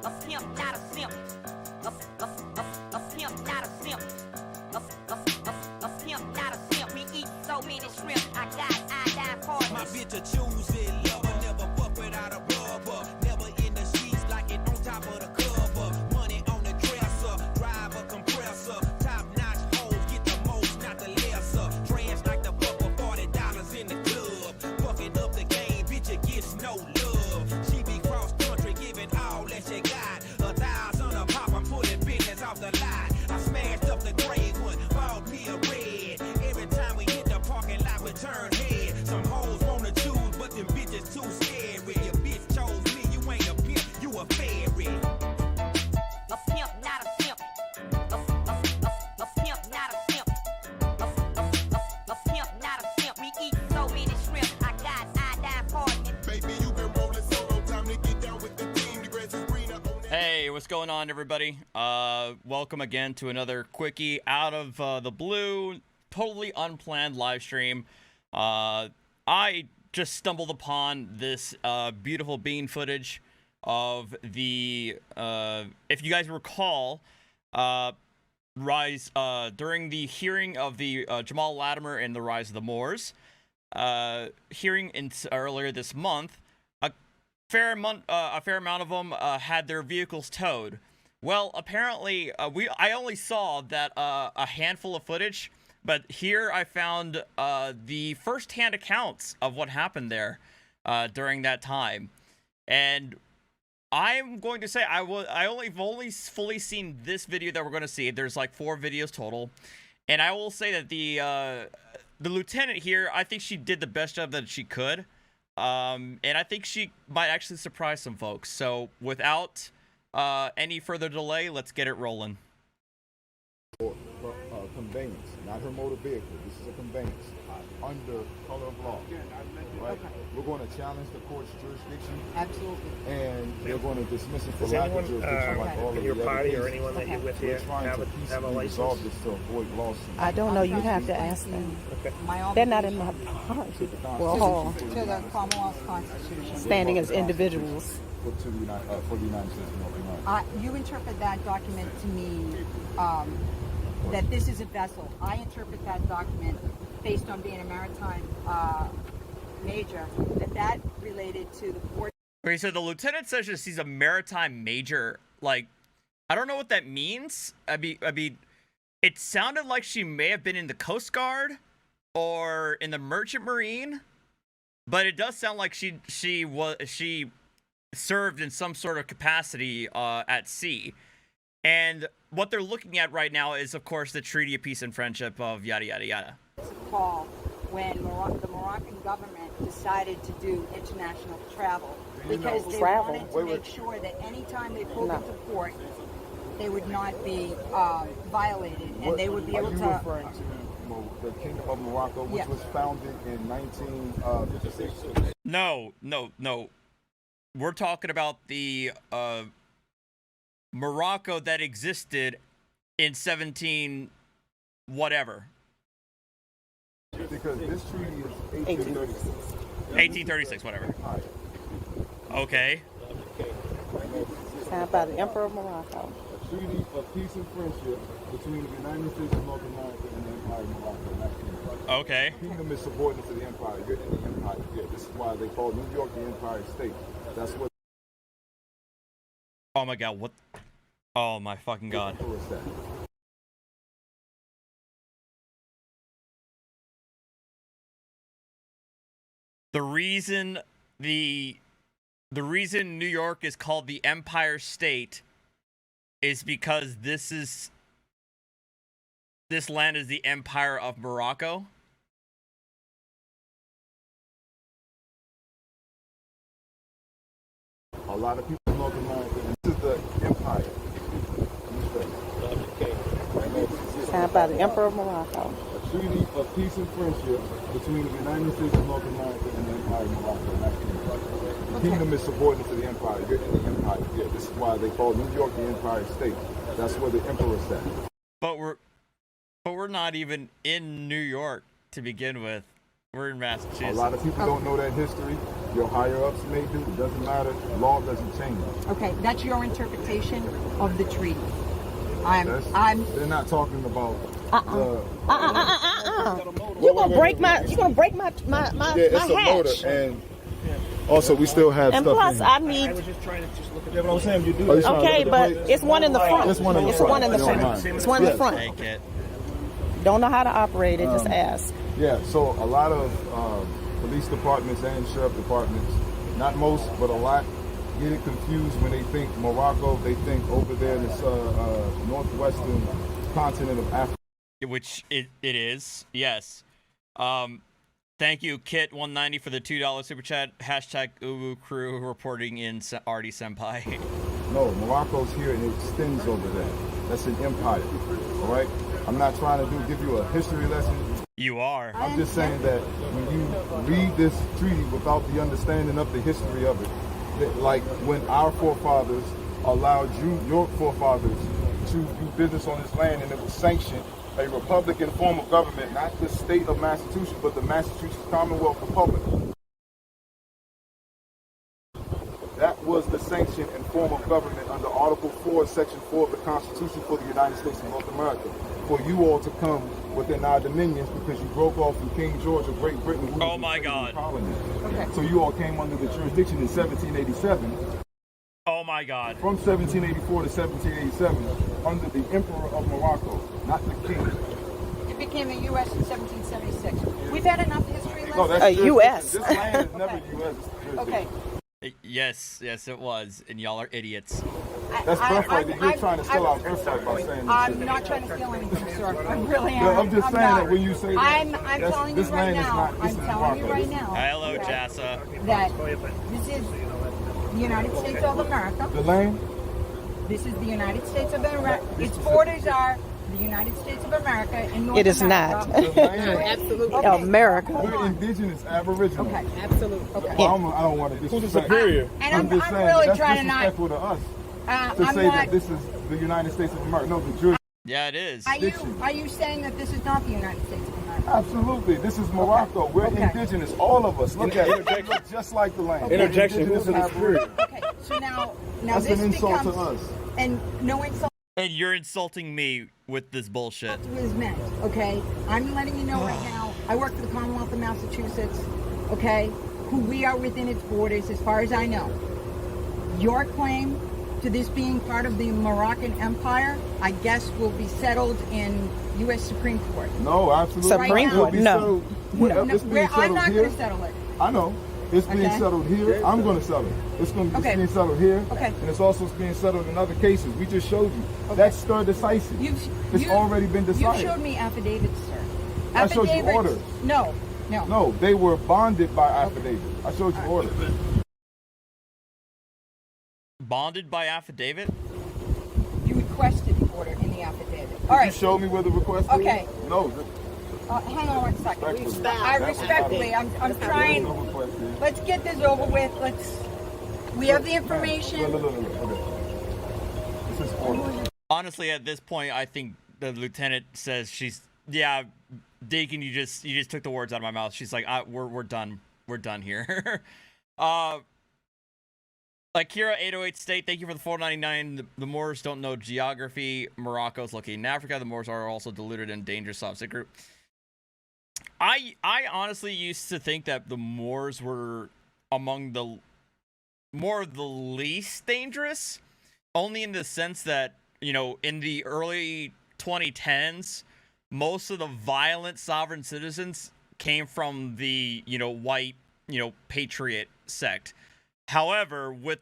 A pimp, not a simp. A pimp, not a simp. A pimp, not a simp. We eat so many shrimp. I got iodine partners. My bitch a choosing lover, never fuck without a rubber. Never in the streets like it on top of the cover. Money on the dresser, drive a compressor. Top notch hoes, get the most, not the lesser. Trash like the fuck for $40 in the club. Fucking up the game, bitch, it gets no love. She be cross country, giving all that she got. 1,000 a pop, I'm pulling business off the lot. I smashed up the gray one, bought me a red. Every time we hit the parking lot, we turn head. Some hoes wanna choose, but them bitches too scary. Your bitch chose me, you ain't a pimp, you a fairy. A pimp, not a simp. A pimp, not a simp. A pimp, not a simp. We eat so many shrimp. I got iodine partners. Baby, you been rolling solo, time to get down with the team. The grass is greener on that. Hey, what's going on, everybody? Welcome again to another quickie out of the blue, totally unplanned live stream. I just stumbled upon this beautiful bean footage of the, if you guys recall, during the hearing of the Jahmal Latimer and the Rise of the Moors hearing earlier this month. A fair amount of them had their vehicles towed. Well, apparently, I only saw that a handful of footage, but here I found the first-hand accounts of what happened there during that time, and I'm going to say I've only fully seen this video that we're going to see. There's like 4 videos total, and I will say that the lieutenant here, I think she did the best job that she could. And I think she might actually surprise some folks. So without any further delay, let's get it rolling. Conveyance, not her motor vehicle. This is a conveyance under color of law. Right? Okay. We're going to challenge the court's jurisdiction, Absolutely. and they're going to dismiss it for Does lack anyone of jurisdiction, like all in of your the other party or cases. anyone that you're with We're here trying have to a peacefully license? resolve this to avoid lawsuits. I don't know. You have to ask them. Okay. They're not in my party. Well, To the Commonwealth Constitution. standing as individuals. For the United States of North America. You interpret that document to mean that this is a vessel. I interpret that document based on being a maritime major, that related to the port. Okay, so the lieutenant says that she's a maritime major. Like, I don't know what that means. I mean, it sounded like she may have been in the Coast Guard or in the Merchant Marine, but it does sound like she served in some sort of capacity at sea. And what they're looking at right now is, of course, the Treaty of Peace and Friendship of yada yada yada. Call when the Moroccan government decided to do international travel because they wanted to make sure that anytime they pulled into port, they would not be violated, and they would be able to. Are you referring to the Kingdom of Morocco, which was founded in 1956? No. We're talking about the Morocco that existed in 17 whatever. Because this treaty is 1836. 1836, whatever. Okay. How about the Emperor of Morocco? A treaty of peace and friendship between the United States of North America and the Empire of Morocco. Okay. The kingdom is subordinate to the empire. You're in the empire. Yeah, this is why they call New York the Empire State. That's what. Oh my god, what? Oh my fucking god. Who is that? The reason New York is called the Empire State is because this land is the Empire of Morocco. A lot of people in North America, and this is the empire. How about the Emperor of Morocco? A treaty of peace and friendship between the United States of North America and the Empire of Morocco. The kingdom is subordinate to the empire. You're in the empire. Yeah, this is why they call New York the Empire State. That's where the emperor sat. But we're not even in New York to begin with. We're in Massachusetts. A lot of people don't know that history. your higher ups may do. It doesn't matter. Law doesn't change. Okay, that's your interpretation of the treaty. They're not talking about. You gonna break my? You gonna break my Yeah, it's my a motor, hatch? and also we still have And stuff. plus, in I here. need. Yeah, but I'm saying you do. Oh, you trying to Okay, look at but the plate? it's one in the front. It's one in the It's front. one in the You don't front. mind. It's one in the Yes. front. Take it. Don't know how to operate it. Just ask. Yeah, so a lot of police departments and sheriff departments, not most, but a lot, get it confused when they think Morocco. They think over there in this northwestern continent of Africa. Which it is, yes. Thank you, Kit190 for the $2 super chat. Hashtag Uwu crew reporting in Artie Senpai. No, Morocco's here and it extends over there. That's an empire, all right? I'm not trying to give you a history lesson. You are. I'm just saying that when you read this treaty without the understanding of the history of it, that like when our forefathers allowed your forefathers to do business on this land and it was sanctioned, a Republican form of government, not the state of Massachusetts, but the Massachusetts Commonwealth Republic. That was the sanction and form of government under Article 4, Section 4 of the Constitution for the United States of North America. For you all to come within our dominions because you broke off from King George of Great Britain. Who Oh was my the God. colony. Okay. So you all came under the jurisdiction in 1787. Oh my God. From 1784 to 1787, under the Emperor of Morocco, not the king. It became a U.S. in 1776. We've had enough history No, lessons. that's U.S. This land is never U.S. Okay. Yes, it was, and y'all are idiots. That's birthright. You're trying to steal our birthright by saying this I'm shit. not trying to steal anything, sir. I really am. Yeah, I'm just saying not. that when you say that, I'm that's- telling you this right land is now. not- this I'm is telling you Morocco. right now. Hello, that- Jassa. That this is the United States of America. The land? This is the United States of America. Its borders are the United States of America and North It is America. not. The land? Absolutely. Okay. America. We're indigenous, aboriginal. Okay. Absolutely. Okay. Well, I don't want to disrespect. Who's the superior? And I'm just saying really that's trying to not. disrespectful to us to I'm say not. that this is the United States of America. No, the jury. Yeah, it is. Are you saying that this is not the United States of America? Absolutely. This is Morocco. We're Okay. indigenous, all of us. Look at it. We look just like the land. We're Interjection. Who's indigenous, the superior? aboriginal. Okay. So now That's this an insult becomes to us. and no insult And you're insulting me with this bullshit. was meant. Okay. I'm letting you know right now. I work for the Commonwealth of Massachusetts. Okay. Who we are within its borders, as far as I know. Your claim to this being part of the Moroccan Empire, I guess, will be settled in U.S. Supreme Court. No, absolutely. Supreme It'll Court, be no. settled- No, It's being I'm settled not here. going to settle it. I know. It's being Okay. settled here. I'm going to settle it. It's Okay. being settled here. Okay. And it's also being settled in other cases. We just showed you. That's stare decisis. It's already been You decided. showed me affidavits, sir. I showed you orders. No. No, they were bonded by affidavit. I showed you orders. Bonded by affidavit? You requested the order in the affidavit. All Did right. you show me where the request Okay. is? No. Hang on one second. Respectfully. I respectfully, I'm trying. No request here. Let's get this over with. We have the information. Look. Okay. This is order. Honestly, at this point, I think the lieutenant says yeah, Deacon, you just took the words out of my mouth. She's like, we're done. We're done here. Akira 808 State, thank you for the $4.99. The Moors don't know geography. Morocco's located in Africa. The Moors are also deluded and dangerous soft secret group. I honestly used to think that the Moors were among the more of the least dangerous, only in the sense that, you know, in the early 2010s, most of the violent sovereign citizens came from the, you know, white, you know, patriot sect. However, with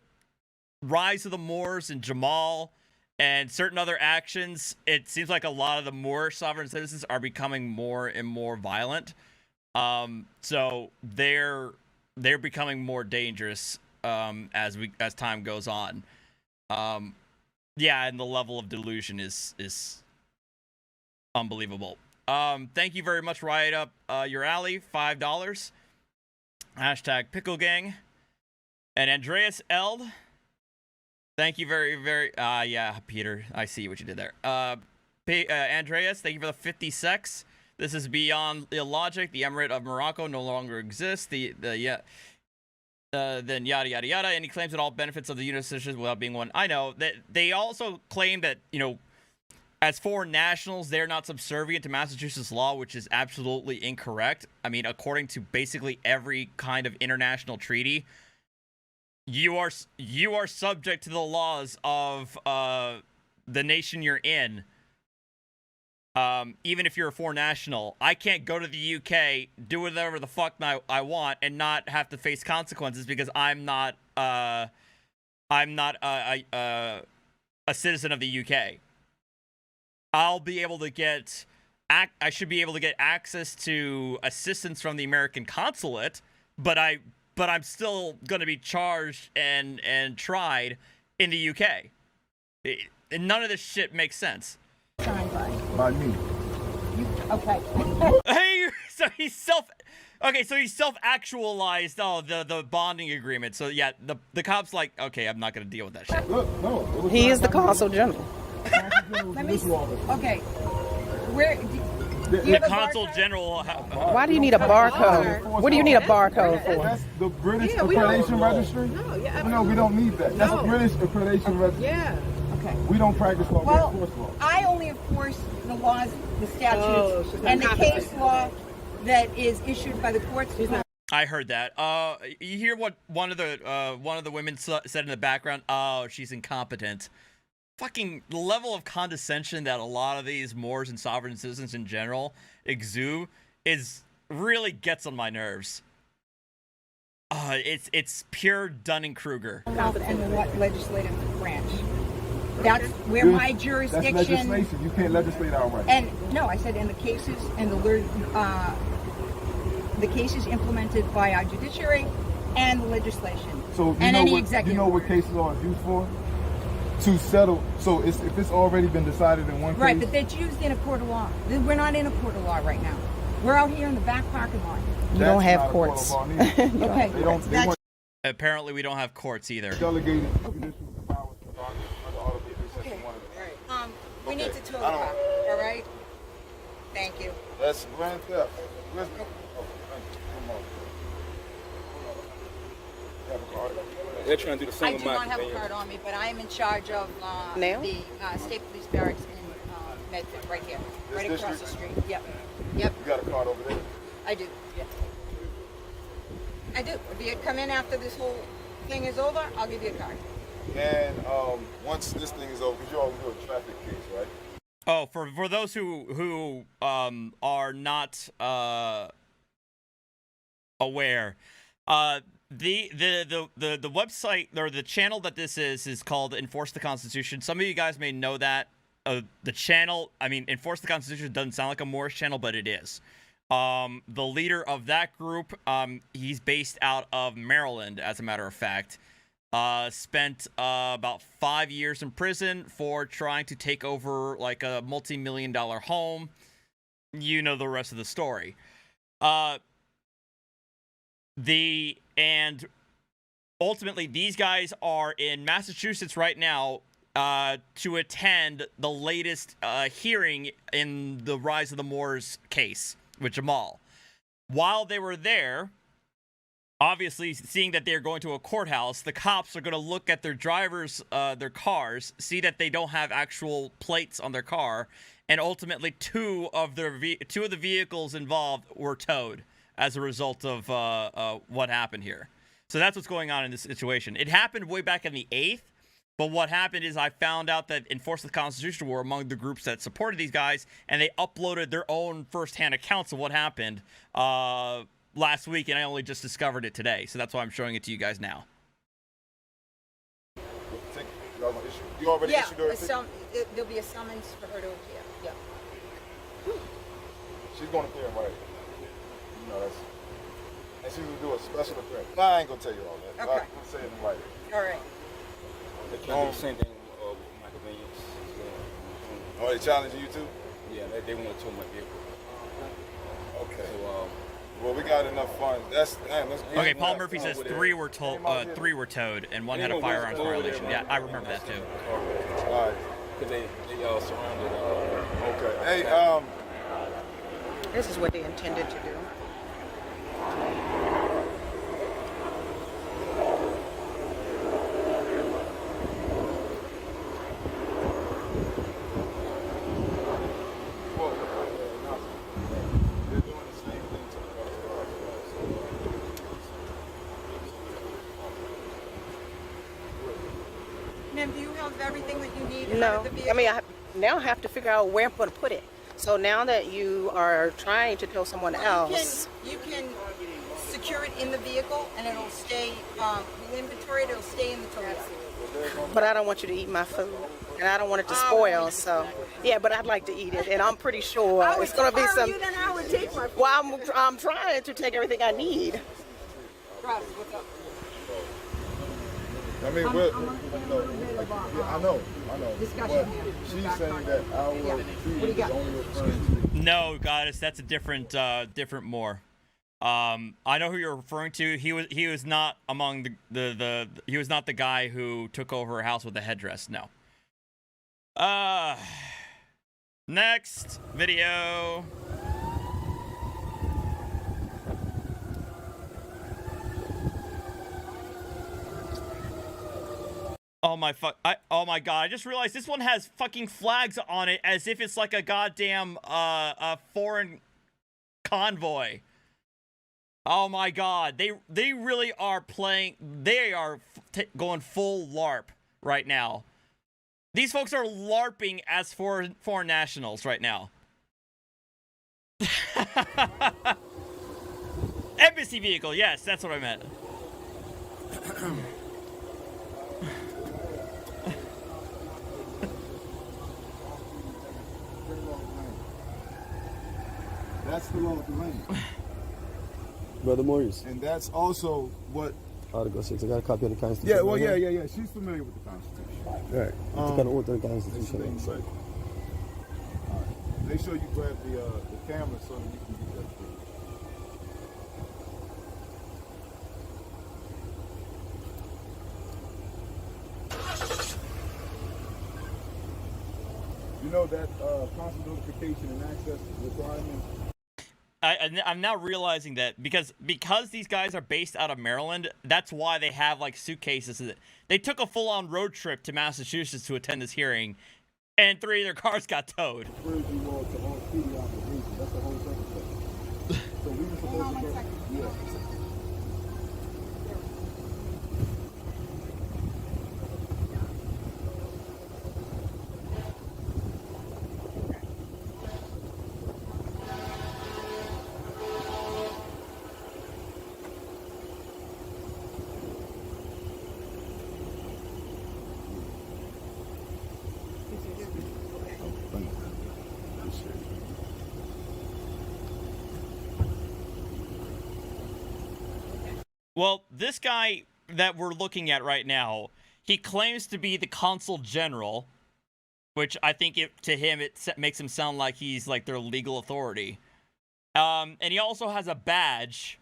Rise of the Moors and Jahmal and certain other actions, it seems like a lot of the Moorish sovereign citizens are becoming more and more violent. So they're becoming more dangerous as time goes on. Yeah, and the level of delusion is unbelievable. Thank you very much, Riot Up Your Alley, $5. Hashtag Pickle Gang. And Andreas Eld, thank you very, very, yeah, Peter, I see what you did there. Andreas, thank you for the 50 secs. This is beyond illogic. The Emirate of Morocco no longer exists. then yada yada yada, and he claims that all benefits of the unit decisions without being one. I know that they also claim that, you know, as foreign nationals, they're not subservient to Massachusetts law, which is absolutely incorrect. I mean, according to basically every kind of international treaty, you are subject to the laws of the nation you're in. Even if you're a foreign national, I can't go to the UK, do whatever the fuck I want, and not have to face consequences because I'm not a citizen of the UK. I'll be able to get I should be able to get access to assistance from the American consulate, but I'm still going to be charged and tried in the UK. None of this shit makes sense. By me. Okay. Hey, so he's self-actualized. Oh, the bonding agreement. So yeah, the cop's like, okay, I'm not gonna deal with that shit. Look, no. He is the consul general. Let me see. Okay. Where? The consul general. Why do you need a barcode? What do you need a barcode for? That's the British accreditation registry. No, we don't need that. That's British accreditation registry. Yeah. Okay. We don't practice law. Well, we enforce law. I only enforce the laws, the statutes, and the case law that is issued by the courts. I heard that. You hear what one of the women said in the background? Oh, she's incompetent. Fucking the level of condescension that a lot of these Moors and sovereign citizens in general exude really gets on my nerves. It's pure Dunning-Kruger. And the legislative branch. That's where my jurisdiction. That's legislation. You can't legislate our rights. And no, I said in the cases and the cases implemented by our judiciary and the legislation. So and any executive. You know what cases are used for? To settle. So if it's already been decided in one case. Right, but that's used in a court of law. We're not in a court of law right now. We're out here in the back parking lot. You don't have courts. Okay. Apparently, we don't have courts either. Delegated judicial powers to Congress under Article 3, Section 1 of the Act. We need to tow the car. All right. Thank you. That's grand theft. Where's my... Oh, thank you. Come on. You have a card? They're trying to do the I same do not have a card on me, but I am in charge of the State Police Barracks in Medford, right here, right across the street. Yep. You got a card over there? I do. Yeah. I do. If you come in after this whole thing is over, I'll give you a card. And once this thing is over, because you always do a traffic case, right? Oh, for those who are not aware, the website or the channel that this is called Enforce the Constitution. Some of you guys may know that. The channel, I mean, Enforce the Constitution doesn't sound like a Moorish channel, but it is. The leader of that group, he's based out of Maryland, as a matter of fact. Spent about 5 years in prison for trying to take over like a multi-million-dollar home. You know the rest of the story. And ultimately, these guys are in Massachusetts right now to attend the latest hearing in the Rise of the Moors case with Jahmal. While they were there, obviously seeing that they're going to a courthouse, the cops are going to look at their drivers, their cars, see that they don't have actual plates on their car, and ultimately two of the vehicles involved were towed as a result of what happened here. So that's what's going on in this situation. It happened way back in the 8th, but what happened is I found out that Enforce the Constitution were among the groups that supported these guys, and they uploaded their own first-hand accounts of what happened last week, and I only just discovered it today. So that's why I'm showing it to you guys now. You already issued her a ticket? There'll be a summons for her to appear. Yeah. She's going to appear in writing. You know, and she will do a special appearance. I ain't going to tell you all that. Okay. I'll say it in writing. All right. They're trying to do the same thing with my convenience. Oh, they challenging you too? Yeah, they want to tow my vehicle. Okay. So, well, we got enough funds. Okay, Paul Murphy says three were towed, and one had a firearms violation. Yeah, I remember that too. All right. Because they surrounded. Okay. Hey, This is what they intended to do. Ma'am, do you have everything that you need out No, of the vehicle? I mean, now I have to figure out where I'm going to put it. So now that you are trying to tell someone else, You can secure it in the vehicle, and it'll stay, the inventory, it'll stay in the tow yard. but I don't want you to eat my food, and I don't want it to spoil. So, yeah, but I'd like to eat it, and I'm pretty sure it's going to be some. Then I would take my food. Well, I'm trying to take everything I need. Ross, what's up? I mean, I know. Discussion But here. she's saying that our Yeah. fee What do you is got? only referring to. No, goddess, that's a different more. I know who you're referring to. He was not among he was not the guy who took over her house with a headdress. No. Next video. Oh my oh my god, I just realized this one has fucking flags on it as if it's like a goddamn a foreign convoy. Oh my god, they really are playing, they are going full LARP right now. These folks are LARPing as foreign nationals right now. Embassy vehicle, yes, that's what I meant. That's the law of the land. Brother Morris, And that's also what. Article 6. I got a copy of the Constitution. Yeah, well, right yeah. here. She's familiar with the Constitution. Right. It's kind of order the Constitution. This thing, all right. Make sure you grab the camera so that you can get that through. You know that constant notification and access requirements. I'm now realizing that because these guys are based out of Maryland, that's why they have like suitcases. They took a full-on road trip to Massachusetts to attend this hearing, and 3 of their cars got towed. Refers you all to all PD operation. That's the whole second thing. So we were supposed to go. Yeah. Well, this guy that we're looking at right now, he claims to be the consul general, which I think to him it makes him sound like he's like their legal authority. And he also has a badge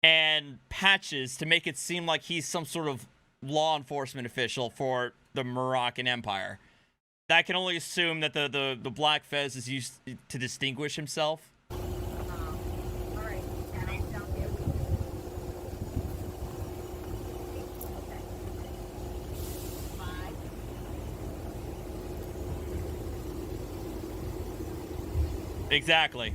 and patches to make it seem like he's some sort of law enforcement official for the Moroccan Empire. I can only assume that the black fez is used to distinguish himself. Exactly.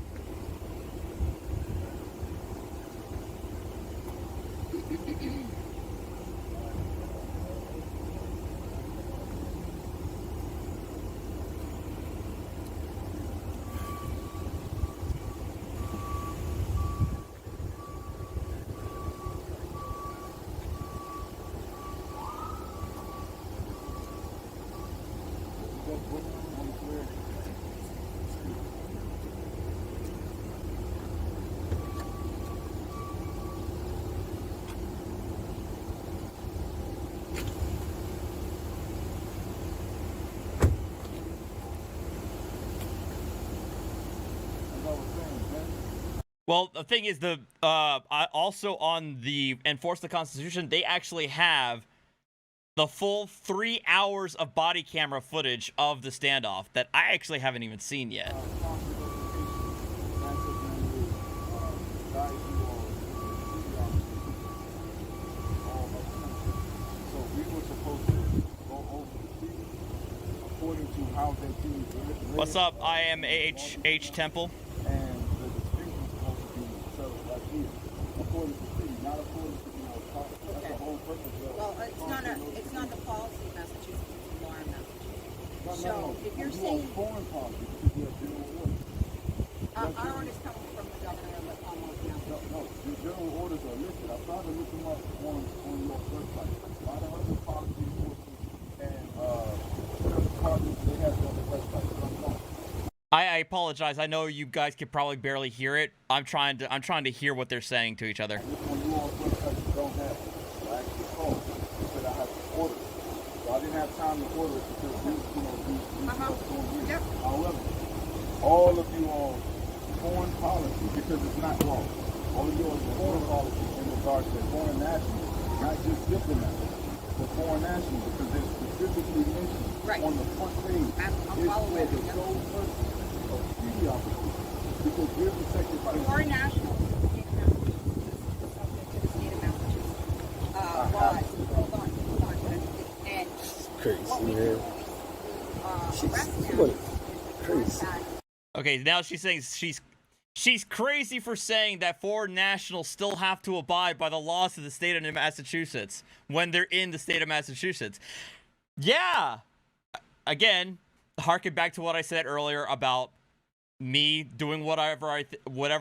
Well, the thing is, also on the Enforce the Constitution, they actually have the full 3 hours of body camera footage of the standoff that I actually haven't even seen yet. What's up? I am AH Temple. Well, it's not the policy in Massachusetts. So if you're saying foreign policy, because you have general orders. our orders come from the governor of the Commonwealth now. No, your general orders are listed. I tried to look them up on your website. A lot of other policy enforcement and departments, they have it on their website. I apologize. I know you guys could probably barely hear it. I'm trying to hear what they're saying to each other. On your website, you don't have it. So I actually called. They said I have to order it. So I didn't have time to order it because these stuff going in. Yep. However, all of you all foreign policy, because it's not law. All of yours is foreign policy in regards to foreign nationals, not just diplomats, but foreign nationals, because they're specifically mentioned on the front page. I'm It's following for the that. sole purpose of treaty opportunities, because we're protected by Foreign nationals in the state of Massachusetts, subject to the state of Massachusetts laws. Hold on. And Crazy, what we man. do arrest them what? is Crazy. Okay, now she's saying she's crazy for saying that foreign nationals still have to abide by the laws of the state of Massachusetts when they're in the state of Massachusetts. Yeah. Again, harken back to what I said earlier about me doing whatever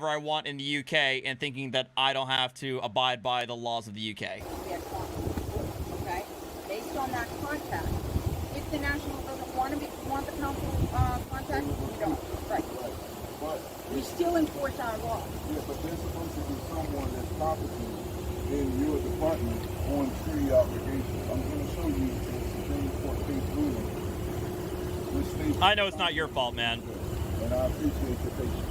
I want in the UK and thinking that I don't have to abide by the laws of the UK. okay? Based on that contact, if the national doesn't want the council contact, we don't. Right. But We still enforce our law. yeah, but there's supposed to be someone that's competent in your department on treaty obligations. I'm going to show you the Supreme Court case ruling. Which states I know it's not your fault, man. and I appreciate your patience.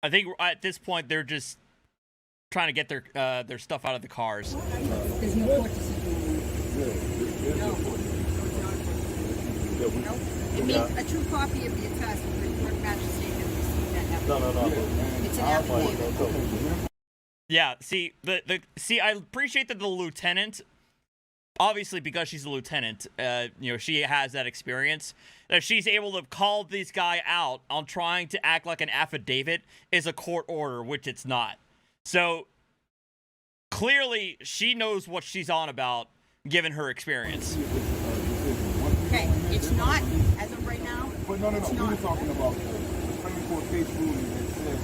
I think at this point they're just trying to get their stuff out of the cars. There's no court decision. No. It means a true copy of the attest of the court magistrate has received that affidavit. It's an affidavit. Yeah, see, I appreciate that the lieutenant, obviously because she's a lieutenant, she has that experience, that she's able to call this guy out on trying to act like an affidavit is a court order, which it's not. So, clearly, she knows what she's on about, given her experience. Okay, it's not, as of right now. But no, we were talking about the Supreme Court case ruling that says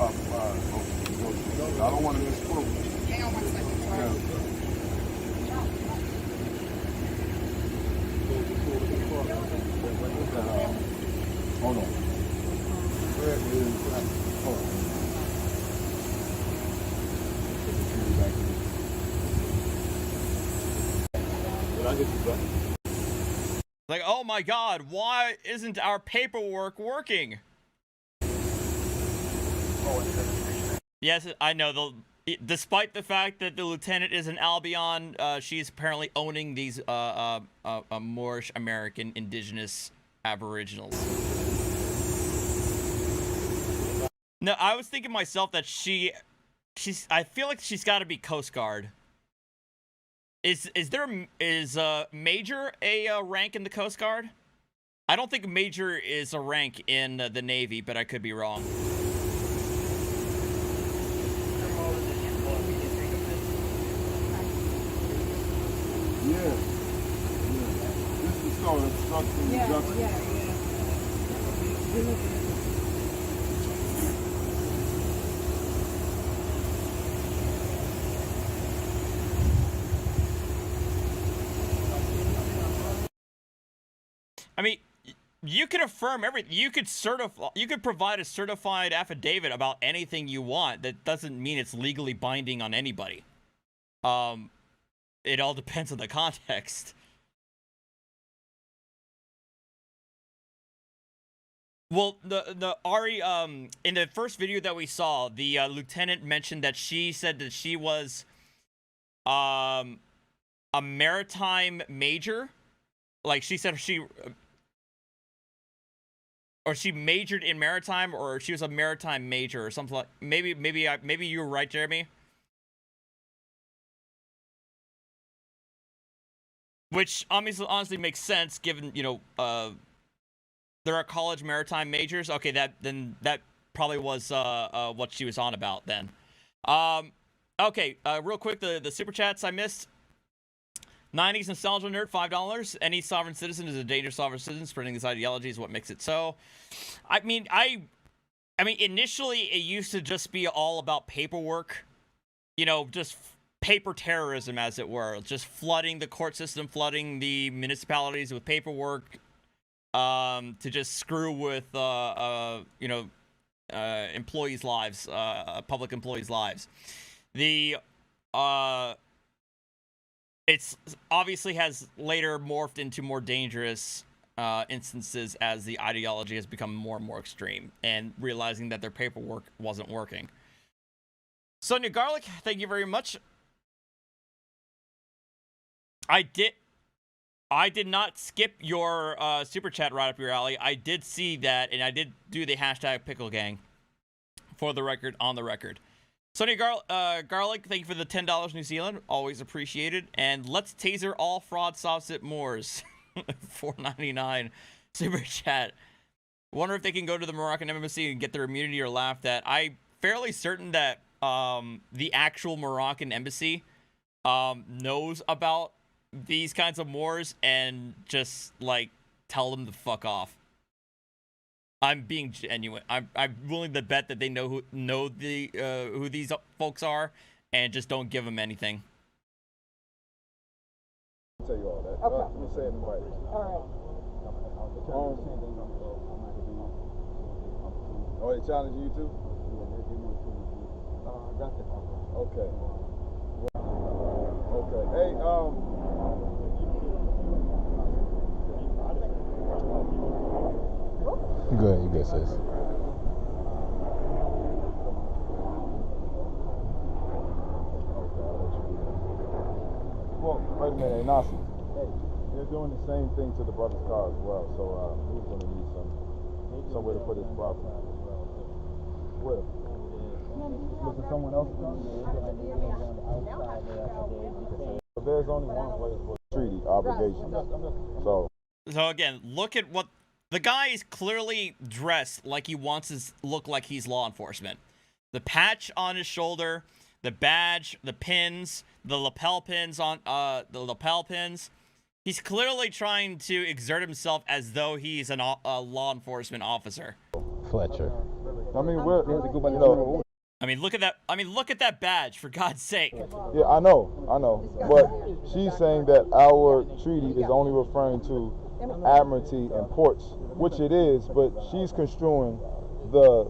I don't want to misquote. Hang on one second, sorry. Hold on. Where is hold on. Did I get you back? Like, oh my god, why isn't our paperwork working? Yes, I know. Despite the fact that the lieutenant is an Albion, she's apparently owning these Moorish American indigenous aboriginals. No, I was thinking myself that I feel like she's got to be Coast Guard. Is Major a rank in the Coast Guard? I don't think Major is a rank in the Navy, but I could be wrong. Yeah. This is called obstruction of justice. I mean, you could affirm everything. You could certify. You could provide a certified affidavit about anything you want. That doesn't mean it's legally binding on anybody. It all depends on the context. Well, the Ari in the first video that we saw, the lieutenant mentioned that she said that she was a maritime major. Like she said she majored in maritime, or she was a maritime major or something like. Maybe you were right, Jeremy. Which honestly makes sense, given there are college maritime majors. Okay, that probably was what she was on about then. Okay, real quick, the super chats I missed. 90s nostalgia nerd, $5. Any sovereign citizen is a dangerous sovereign citizen. Spreading this ideology is what makes it so. I mean, initially it used to just be all about paperwork, just paper terrorism, as it were, just flooding the court system, flooding the municipalities with paperwork, to just screw with employees' lives, public employees' lives. It's obviously has later morphed into more dangerous instances as the ideology has become more and more extreme, and realizing that their paperwork wasn't working. Sonia Garlic, thank you very much. I did not skip your super chat right up your alley. I did see that, and I did do the hashtag pickle gang for the record, on the record. Sonia Garlic, thank you for the $10 New Zealand. Always appreciated. And let's taser all fraud sops at Moors. $4.99 super chat. Wonder if they can go to the Moroccan embassy and get their immunity or laughed at. I'm fairly certain that the actual Moroccan embassy knows about these kinds of Moors and just tell them to fuck off. I'm being genuine. I'm willing to bet that they know who these folks are, and just don't give them anything. I'll tell you all that. Okay. You say it in writing. All right. Oh, they challenge you too? I got that. Okay. Okay. Hey, Good, you good, sis. Well, wait a minute, Nasi. Hey, they're doing the same thing to the brother's car as well, so he's going to need somewhere to put his property. Where? Look at someone else's car? So there's only one place for treaty obligations. So again, look at what the guy is clearly dressed like he wants to look like he's law enforcement. The patch on his shoulder, the badge, the pins, the lapel pins on the lapel pins. He's clearly trying to exert himself as though he's a law enforcement officer. Fletcher. I mean, look at that. Look at that badge, for God's sake. Yeah, I know. But she's saying that our treaty is only referring to admiralty and ports, which it is, but she's construing the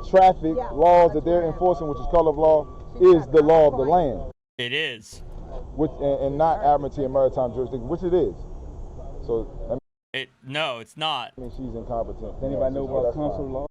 traffic laws that they're enforcing, which is color of law, is the law of the land. It is. Which and not admiralty and maritime jurisdiction, which it is. So no, it's not. I mean, she's incompetent. Does anybody know about consular law?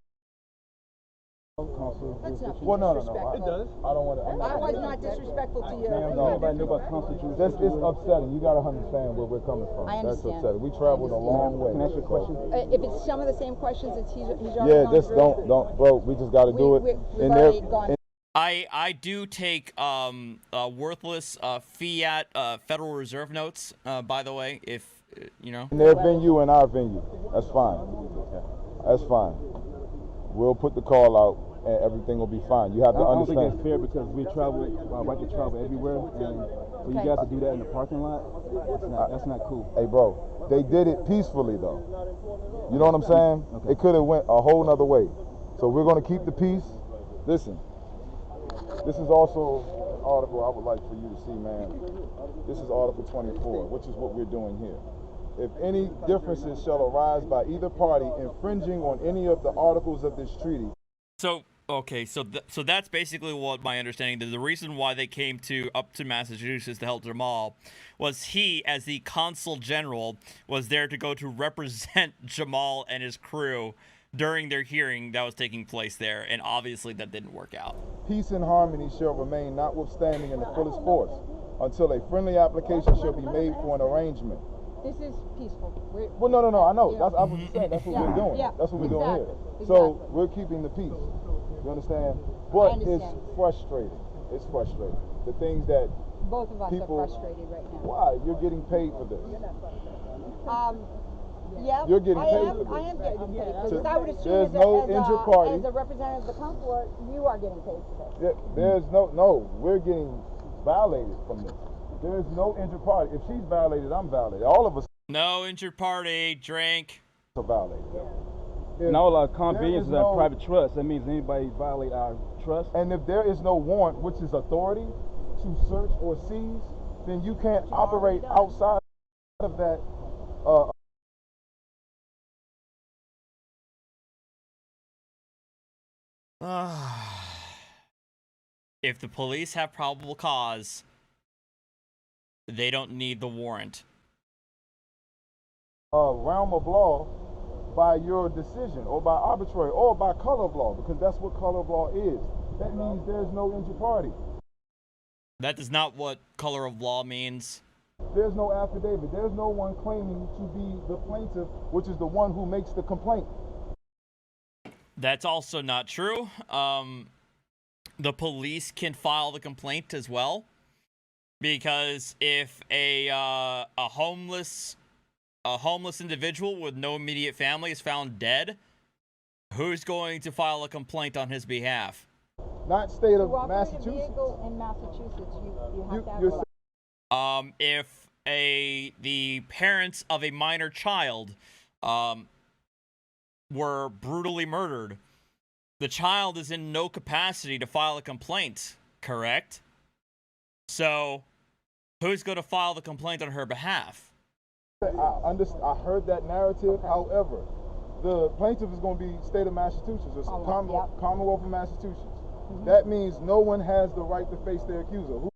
Well, no. It does. I don't want to. I was not disrespectful to you. Anybody know about constitutional? It's upsetting. You got to understand where we're coming from. I That's understand. upsetting. We traveled a long way. Can I ask you a question? If it's some of the same questions that he's already just don't, bro. We just got to do it. We've already gone. I do take worthless fiat Federal Reserve notes, by the way, if you know. In their venue and our venue. That's fine. That's fine. We'll put the call out. and everything will be fine. You have to I don't think understand. that's fair because we travel, right to travel everywhere, and for you guys to do that in the parking lot, that's not cool. Hey, bro, they did it peacefully, though. You know what I'm saying? Okay. It could have went a whole nother way. So we're going to keep the peace. Listen, this is also an article I would like for you to see, man. This is Article 24, which is what we're doing here. If any differences shall arise by either party infringing on any of the articles of this treaty. So, okay, so that's basically what my understanding is. The reason why they came up to Massachusetts to help Jahmal was he, as the consul general, was there to go to represent Jahmal and his crew during their hearing that was taking place there, and obviously that didn't work out. Peace and harmony shall remain notwithstanding in the fullest force until a friendly application shall be made for an arrangement. This is peaceful. Well, no, I know. That's I was just saying. That's what we're doing. That's what we're doing here. So we're keeping the peace. You understand? But it's frustrating. It's frustrating. The things that Both of us people, are frustrated right now. Why? You're getting paid for this. Yeah, You're getting paid for this. I am getting paid for this. I would assume There's no injured party. As a representative of the consulate, you are getting paid for this. There's no. We're getting violated from this. There's no injured party. If she's violated, I'm violated. All of us. No injured party. Drink. Are violated. No, convenience is our private trust. That means anybody violate our trust. And if there is no warrant, which is authority to search or seize, then you can't operate outside of that. If the police have probable cause, they don't need the warrant. Realm of law by your decision or by arbitrary or by color of law, because that's what color of law is. That means there's no injured party. That is not what color of law means. There's no affidavit. There's no one claiming to be the plaintiff, which is the one who makes the complaint. That's also not true. The police can file the complaint as well, because if a homeless individual with no immediate family is found dead, who's going to file a complaint on his behalf? Not state of To operate Massachusetts. a vehicle in Massachusetts, you have to have If the parents of a minor child were brutally murdered, the child is in no capacity to file a complaint, correct? So, who's going to file the complaint on her behalf? I heard that narrative. However, the plaintiff is going to be state of Massachusetts, or Commonwealth of Massachusetts. That means no one has the right to face their accuser.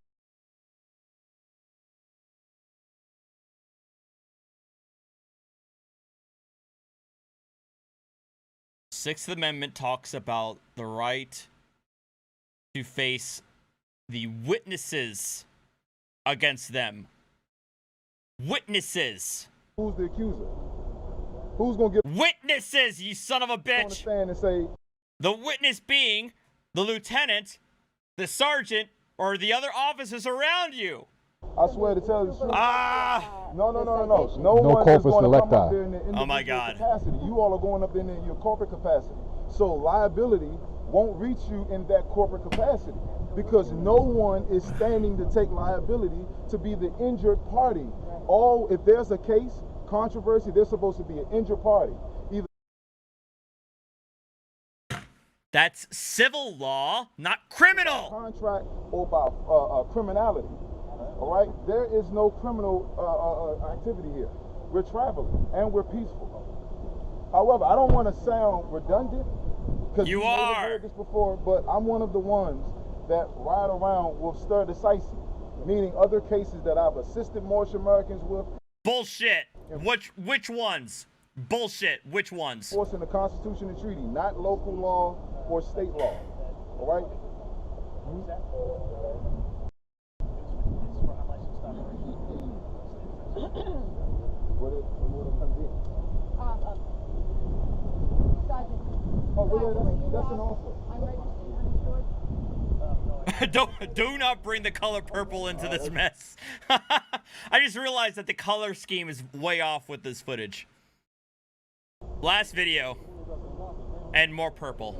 Sixth Amendment talks about the right to face the witnesses against them. Witnesses. Who's the accuser? Who's going to get witnesses, you son of a bitch? Stand and say, the witness being the lieutenant, the sergeant, or the other officers around you. I swear to tell you the truth. No. No one is corpus going to come delicti. up there in the Oh my individual God. capacity. You all are going up in your corporate capacity. So liability won't reach you in that corporate capacity because no one is standing to take liability to be the injured party. If there's a case, controversy, there's supposed to be an injured party. Either That's civil law, not criminal. contract or by criminality. All right? There is no criminal activity here. We're traveling and we're peaceful. However, I don't want to sound redundant because You may have are. heard this before, but I'm one of the ones that ride around with stir decisis, meaning other cases that I've assisted Moorish Americans with. Bullshit. Which ones? Bullshit. Which ones? Enforcing the Constitution and treaty, not local law or state law. All right? That's an offer. I'm registered uninsured. Do not bring the color purple into this mess. I just realized that the color scheme is way off with this footage. Last video. And more purple.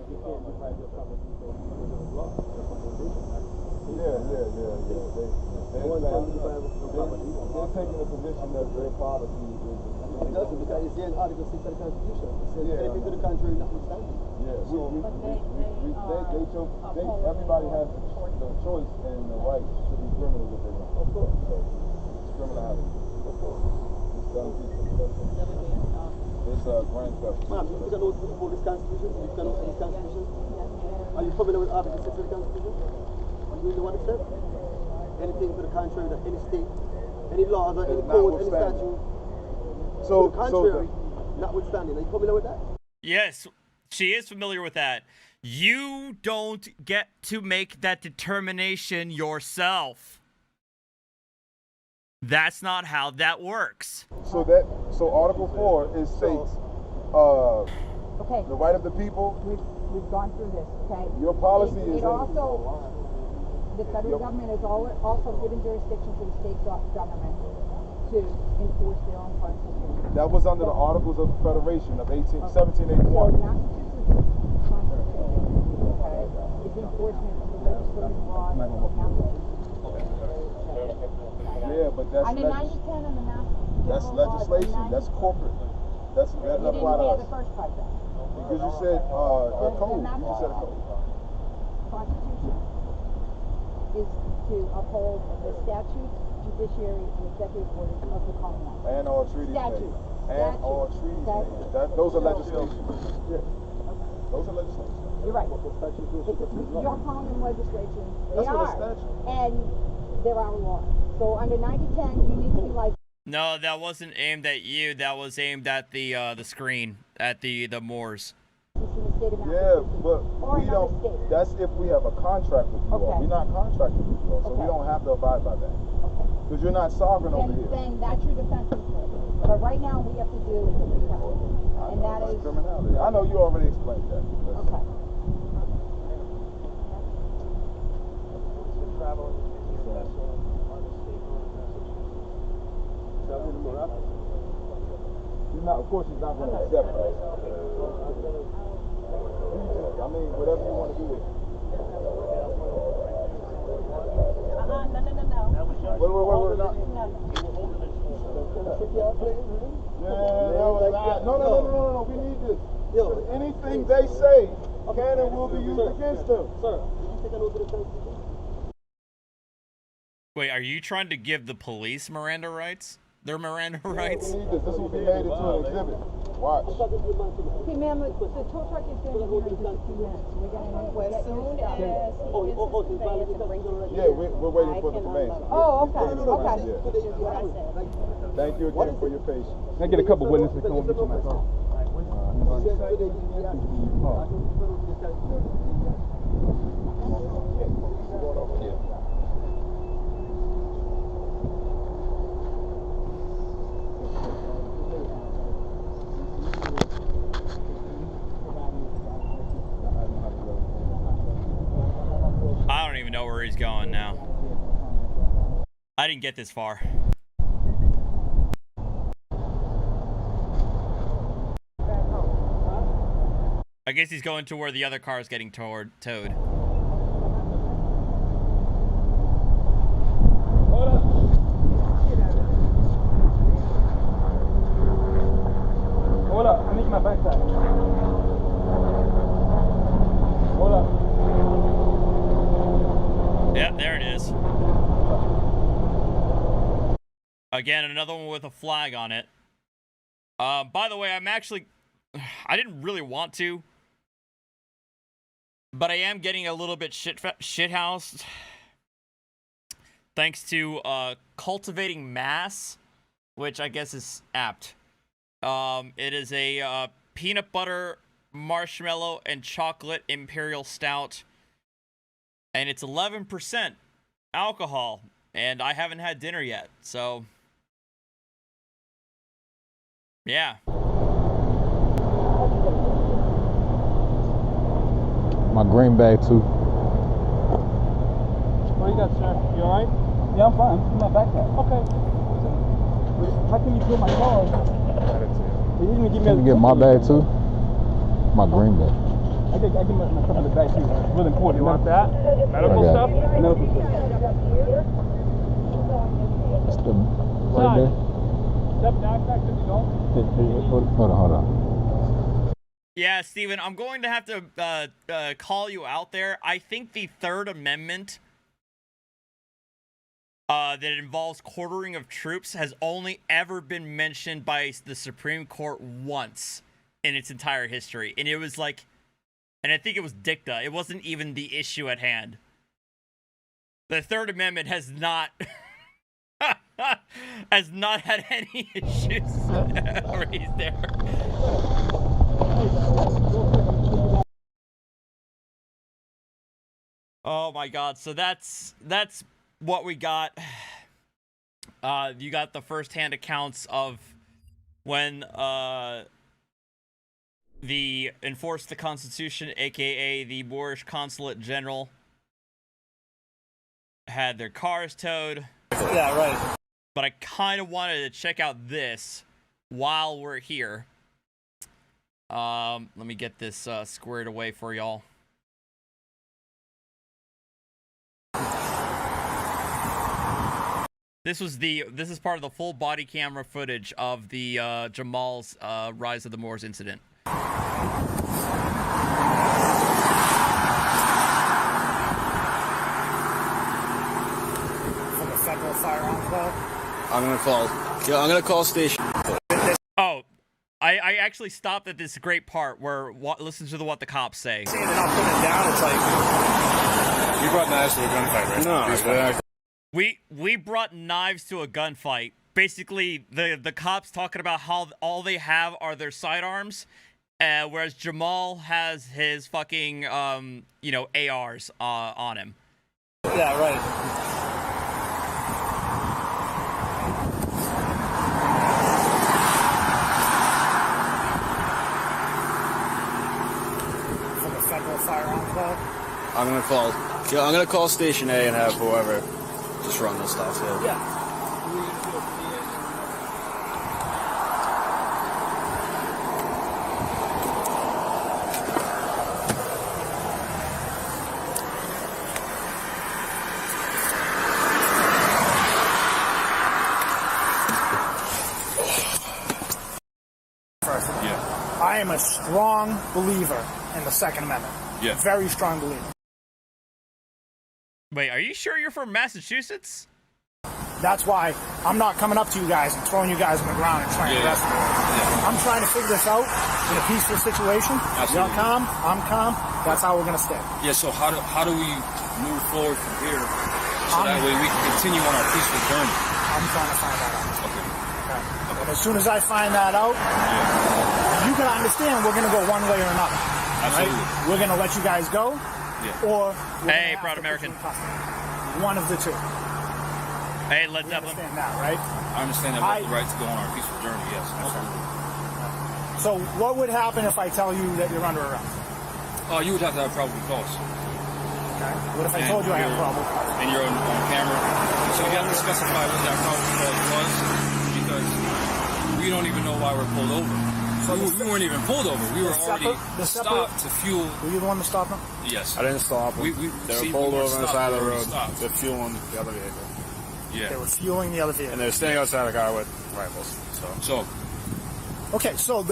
They're taking a position that their policy is. It doesn't, because it's in Article 6 of the Constitution. It says anything to the contrary notwithstanding. Everybody has the choice and the right to be criminal if they want. Of course. So, it's criminality. Of course. It's done people. It's grand theft. Ma'am, you can know this Constitution? You can know this Constitution? Are you familiar with Article 6 of the Constitution? You know what it says? Anything to the contrary that any state, any laws or any code, any statute. So, to the contrary, notwithstanding. Are you familiar with that? Yes, she is familiar with that. You don't get to make that determination yourself. That's not how that works. So Article 4 is states the right of the people. We've gone through this, okay? Your policy is the federal government has also given jurisdiction to the state government to enforce their own constitution. That was under the Articles of Federation of 1781. So Massachusetts Constitution, okay, is enforcement of the legislative laws of Massachusetts. Yeah, but that's under 9010 and the Massachusetts. That's legislation. That's corporate. That didn't apply to hear us. the first part then. Because you said a code. You said a code. Constitution is to uphold the statutes, judiciary, and executive orders of the Commonwealth. And all treaties made. And all treaties made. Those are legislation. Yeah. Those are legislation. You're right. You're calling them legislation. They That's what a are. statute. And they're our law. So under 9010, you need to be like. No, that wasn't aimed at you. That was aimed at the screen, at the Moors. Yeah, but we don't. That's if we have a contract with you all. We're not contracted with you all, so we don't have to abide by that. Because you're not sovereign over here. Then that's your defense. But right now, we have to do what we have to do, and that is criminality. I know you already explained that. Okay. She's not, of course, she's not going to accept that. I mean, whatever you want to do with it. No. We need this. Anything they say can and will be used against them. Sir, did you take a note of the Constitution? Wait, are you trying to give the police Miranda rights? Their Miranda rights? We need this. This will be made into an exhibit. Watch. Okay, ma'am, the tow truck is going to be here in just a few minutes. We're going to get soon as he gets his conveyance and brings it. Yeah, we're waiting for the conveyance. Oh, okay. Okay. Thank you again for your patience. Can I get a couple witnesses to come and get you my car? I don't even know where he's going now. I didn't get this far. I guess he's going to where the other car is getting towed. Hold up, I need my backpack. Hold up. Yep, there it is. Again, another one with a flag on it. By the way, I didn't really want to, but I am getting a little bit shithoused thanks to Cultivating Mass, which I guess is apt. It is a peanut butter, marshmallow, and chocolate imperial stout, and it's 11% alcohol, and I haven't had dinner yet, so yeah. My green bag too. What you got, sir? You alright? Yeah, I'm fine. I'm in my backpack. Okay. How can you steal my car? You didn't give me Can you get my bag too? My green bag. I get my stuff in the back too. It's really important. You want that? Medical Okay. stuff? Medical stuff. That's the right there. That backpack, did you go? Hold on. Yeah, Steven, I'm going to have to call you out there. I think the Third Amendment that involves quartering of troops has only ever been mentioned by the Supreme Court once in its entire history. And it was like, and I think it was dicta. It wasn't even the issue at hand. The Third Amendment has not has not had any issues raised there. Oh my God! So that's what we got. You got the first-hand accounts of when the Enforce the Constitution, aka the Moorish Consulate General, had their cars towed. Yeah, right. But I kind of wanted to check out this while we're here. Let me get this squared away for y'all. This is part of the full body camera footage of the Jahmal's Rise of the Moors incident. From the Federal Firearms Law. I'm gonna call station. Oh, I actually stopped at this great part where listen to what the cops say. They're not putting it down. It's like You brought knives to a gunfight, right? No, We brought knives to a gunfight. Basically, the cops talking about how all they have are their sidearms, whereas Jahmal has his fucking ARs on him. yeah, right. From the Federal Firearms Law. I'm gonna call Station A and have whoever just run this stuff. Yeah. I am a strong believer in the Second Amendment. Yeah. Very strong believer. Wait, are you sure you're from Massachusetts? That's why I'm not coming up to you guys and throwing you guys on the ground and trying to arrest you. Yeah. I'm trying to figure this out in a peaceful situation. Absolutely. You're calm, I'm calm. That's how we're going to stay. Yeah. So how do we move forward from here so that way we can continue on our peaceful journey? I'm trying to find that out. Okay. And as soon as I find that out, you can understand we're going to go one way or another. Absolutely. Right? We're going to let you guys go, or Hey, proud American. One of the two. Hey, Led You Zeppelin. understand that, right? I understand that we have the right to go on our peaceful journey. Yes, absolutely. So what would happen if I tell you that you're under arrest? Oh, you would have to have probable cause. Okay. What if I told you I have probable cause? And you're on camera. So you have to specify what that probable cause was, because we don't even know why we're pulled over. So we weren't even pulled over. We were already stopped to fuel. Were you the one that stopped them? Yes. I didn't stop them. They were pulled over on the side of the road. They're fueling the other vehicle. Yeah. They were fueling the other vehicle. And they're standing outside the car with rifles. So. Okay, so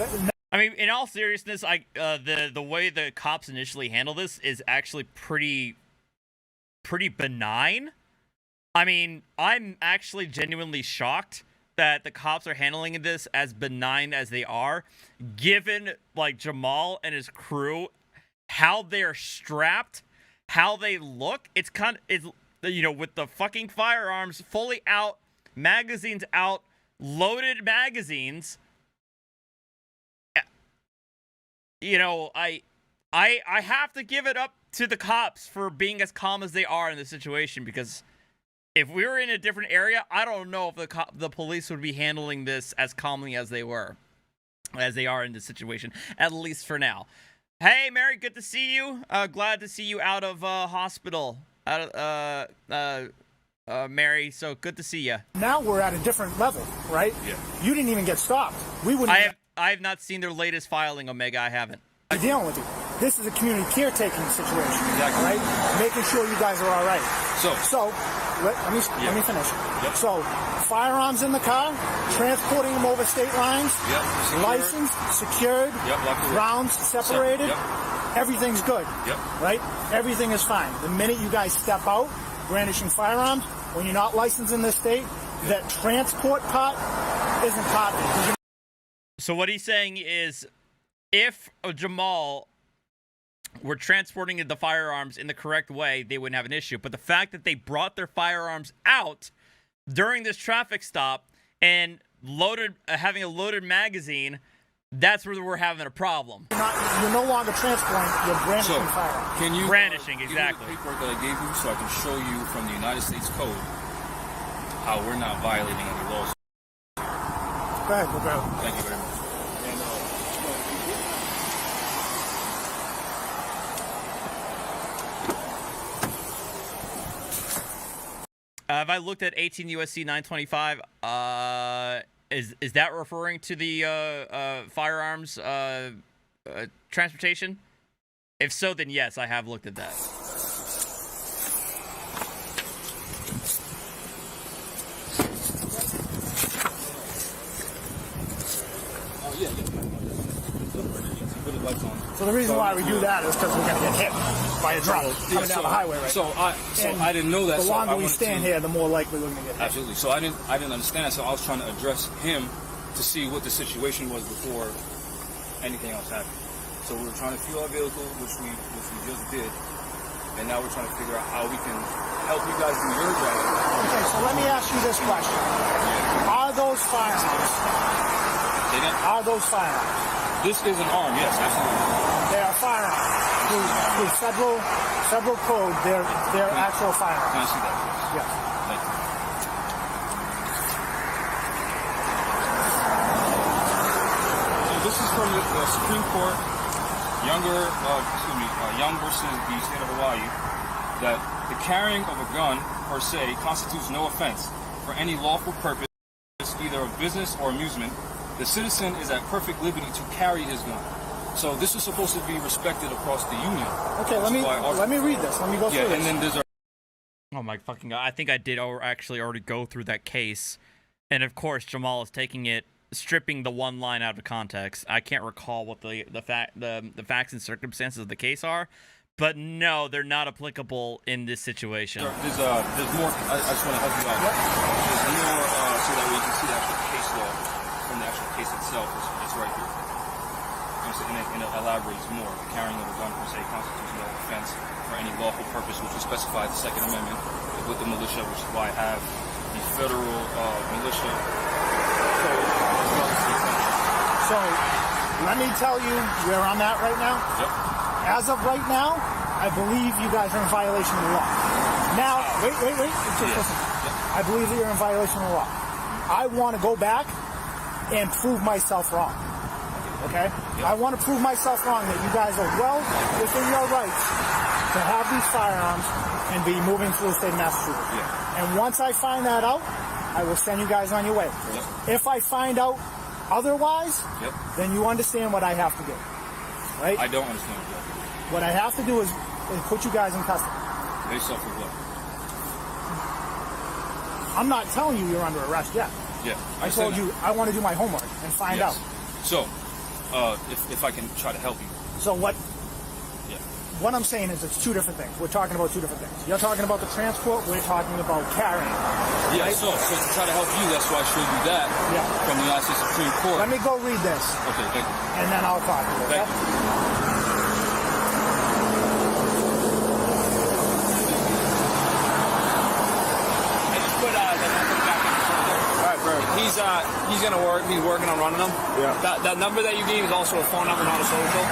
I mean, in all seriousness, the way the cops initially handle this is actually pretty benign. I mean, I'm actually genuinely shocked that the cops are handling this as benign as they are, given like Jahmal and his crew, how they're strapped, how they look. It's kind of with the fucking firearms fully out, magazines out, loaded magazines. I have to give it up to the cops for being as calm as they are in this situation, because if we were in a different area, I don't know if the police would be handling this as calmly as they are in this situation, at least for now. Hey, Mary, good to see you. Glad to see you out of hospital. Mary, so good to see you. now we're at a different level, right? Yeah. You didn't even get stopped. We wouldn't. I have not seen their latest filing, Omega. I haven't. Be dealing with you. this is a community caretaking situation, Exactly. right? Making sure you guys are all right. So let me finish. Yep. So, firearms in the car, transporting them over state lines, Secured. licensed, secured, rounds separated, everything's good, right? Everything is fine. The minute you guys step out, brandishing firearms, when you're not licensed in this state, that transport part isn't part of it. So what he's saying is, if Jahmal were transporting the firearms in the correct way, they wouldn't have an issue. But the fact that they brought their firearms out during this traffic stop and having a loaded magazine, that's where we're having a problem. You're no longer transporting, you're brandishing firearms. Can you brandishing, exactly. Give me the paperwork that I gave you so I can show you from the United States Code how we're not violating any laws. Go ahead, go. Thank you very much. Have I looked at 18 USC 925? Is that referring to the firearms transportation? If so, then yes, I have looked at that. So the reason why we do that is because we're going to get hit by a truck coming down the highway right now. I didn't know that. The longer we stand here, the more likely we're going to get hit. Absolutely. So I didn't understand. So I was trying to address him to see what the situation was before anything else happened. So we were trying to fuel our vehicle, which we just did, and now we're trying to figure out how we can help you guys do your job. Okay, so let me ask you this question: Are those firearms? Are those firearms? This is an arm, yes, absolutely. They are firearms. Through federal code, they're actual firearms. Can I see that? Yes. Thank you. So this is from the Supreme Court, Young versus the state of Hawaii, that the carrying of a gun per se constitutes no offense for any lawful purpose, either of business or amusement. The citizen is at perfect liberty to carry his gun. So this is supposed to be respected across the union. Okay, let me read this. Let me go through this. And then there's Oh my fucking god! I think I did actually already go through that case, and of course Jahmal is taking it, stripping the one line out of context. I can't recall what the facts and circumstances of the case are, but no, they're not applicable in this situation. There's more. I just want to help you out. There's more so that we can see the actual case law from the actual case itself. It's right here. And it elaborates more. The carrying of a gun per se constitutes no offense for any lawful purpose, which is specified in the Second Amendment with the militia, which is why I have the federal militia code. So, let me tell you where I'm at right now. Yep. As of right now, I believe you guys are in violation of the law. Now, wait. Listen. I believe that you're in violation of the law. I want to go back and prove myself wrong. Okay? Yep. I want to prove myself wrong that you guys are well within your rights to have these firearms and be moving through the state of Massachusetts. Yeah. And once I find that out, I will send you guys on your way. Yep. If I find out otherwise, then you understand what I have to do. Right? I don't understand what you have to do. What I have to do is put you guys in custody. Based off of what? I'm not telling you you're under arrest yet. Yeah. I told you I want to do my homework and find out. So, if I can try to help you. So what I'm saying is it's two different things. We're talking about two different things. You're talking about the transport, we're talking about carrying. Yeah, right? So to try to help you, that's why I showed you that from the United States Supreme Court. Let me go read this. Okay, thank you. And then I'll talk to you. Thank you. He's gonna work. He's working on running them. Yeah. That number that you gave is also a phone number, not a social.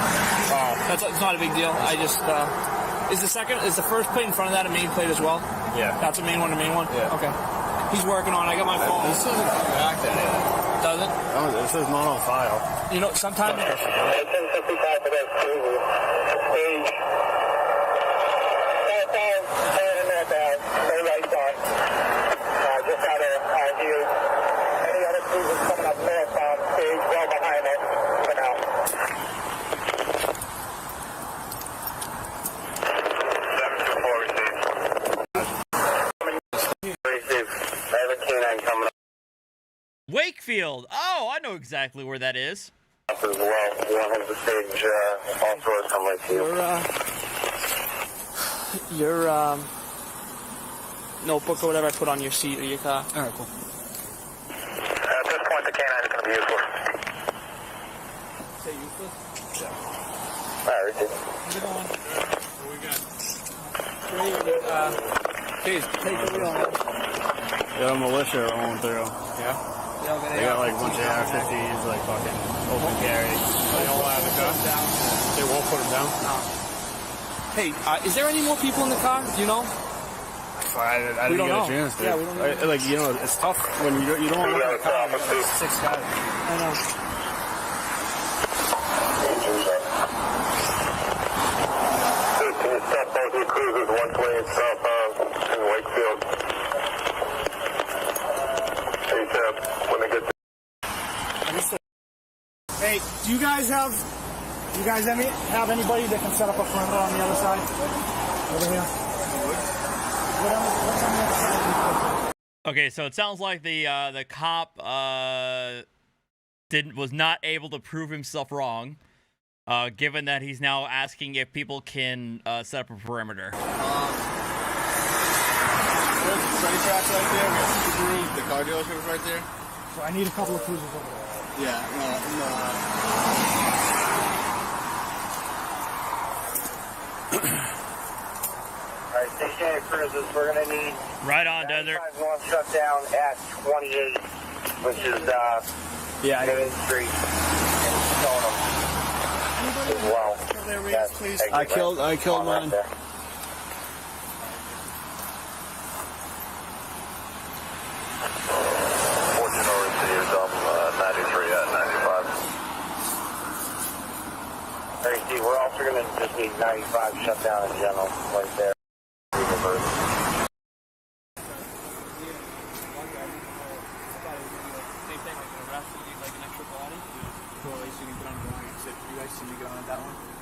It's not a big deal. I just is the first plate in front of that a main plate as well? Yeah. That's a main one, Yeah. Okay. He's working on it. I got my phone. This doesn't come back to anything. Doesn't? No, this is not on file. You know, sometimes. Wakefield. Oh, I know exactly where that is. As well, you want him to stage off-road from Wakefield. Your notebook or whatever I put on your seat of your car. All right, cool. At this point, the canine is going to be useless. Say useless? Yeah. All right, how's it going? What we got? Please, take the wheel. Got a militia rolling through. Yeah? They got like a bunch of AR-50s, like fucking open carry. They don't have the gun down. They won't put them down? No. Hey, is there any more people in the car? Do you know? I didn't get a chance to. Yeah, we don't know. Like, you know, it's tough when you don't look at the car. There's 6 guys. I know. Stop both your cruisers, 120 southbound in Wakefield. When they get Hey, do you guys have anybody that can set up a perimeter on the other side? Over here. What's on the other side? Okay, so it sounds like the cop was not able to prove himself wrong, given that he's now asking if people can set up a perimeter. There's the train tracks right there. We got Subaru. The car dealership is right there. So I need a couple of cruisers over there. Yeah, Alright, stationary cruisers, we're going to need... Right on, Desert. 95 shut down at 28, which is, Main Street in Stoneham as well. please. I killed mine. Right Steve, we're also going to just need 95 shut down in general, right there.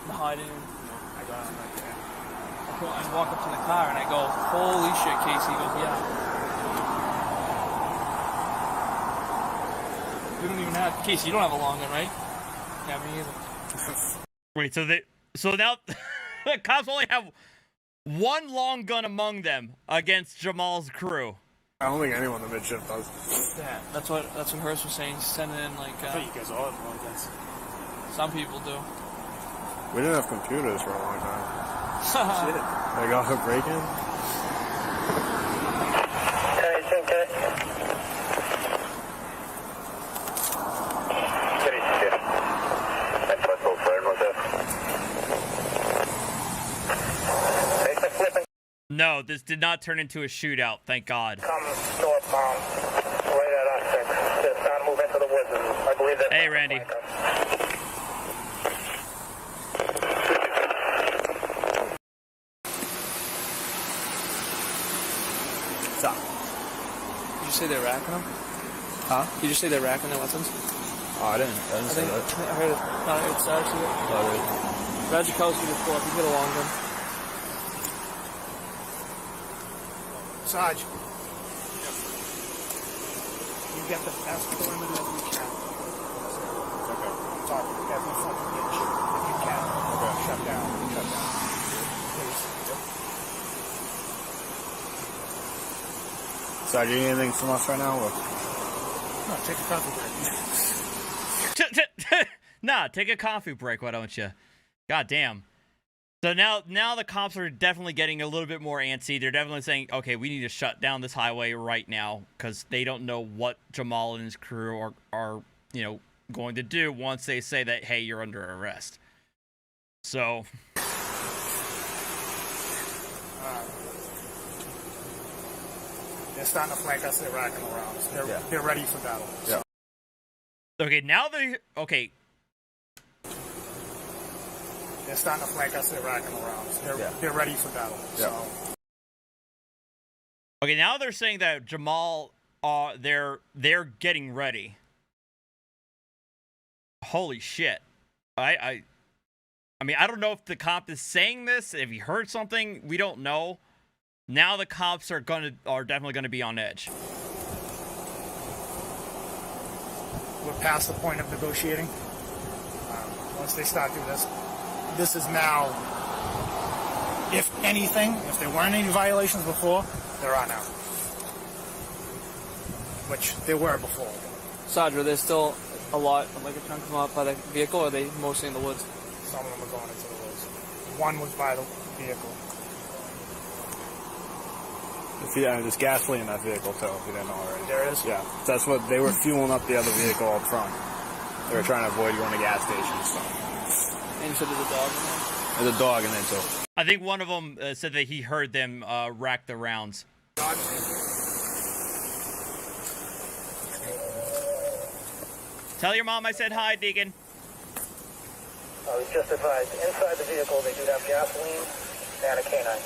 No, I didn't. I got on right there. I walk up to the car and I go, holy shit, Casey. He goes, yeah. We don't even have... Casey, you don't have a long gun, right? Yeah, me either. Wait, so now the cops only have one long gun among them against Jahmal's crew. I don't think anyone in the midship does. Yeah, that's what Hurst was saying. Send in like. I thought you guys all have long guns. Some people do. We didn't have computers for a long time. Shit. They got a break-in? No, this did not turn into a shootout, thank God. Come northbound, right at us. Just not move into the woods. I believe that. Hey, Randy. Stop. Did you say they're racking them? Huh? Did you say they're racking their weapons? Oh, I didn't say that. I heard it. No, it's actually. Radzikowski report. You get a long gun. Sarge, you get the best perimeter that you can. Okay. Sorry, every fucking inch if you can. Okay. Shut down. Please. So, do you need anything from us right now? Or? No, take a coffee break. Nah, take a coffee break, why don't you? God damn. So now the cops are definitely getting a little bit more antsy. They're definitely saying, okay, we need to shut down this highway right now because they don't know what Jahmal and his crew are going to do once they say that, hey, you're under arrest. So... They're starting to flank us. They're racking around. They're ready for battle. Yeah. Okay, now they... Okay. They're starting to flank us. They're racking around. They're ready for battle. Yeah. So. Okay, now they're saying that Jahmal, they're getting ready. Holy shit. I mean, I don't know if the cop is saying this, if he heard something, we don't know. Now the cops are definitely gonna be on edge. past the point of negotiating. Once they start doing this, this is now, if anything, if there weren't any violations before, there are now. Which there were before. Sadra, there's still a lot, like a chunk of them out by the vehicle, or are they mostly in the woods? Some of them are going into the woods. One was by the vehicle. Yeah, there's gasoline in that vehicle too, if you didn't know already. There is? Yeah, that's what they were fueling up the other vehicle up front. They were trying to avoid going to gas stations. So. And you said there's a dog in there? There's a dog in there too. I think one of them said that he heard them rack the rounds. Tell your mom I said hi, Deacon. I was just advised, inside the vehicle they do have gasoline and a canine.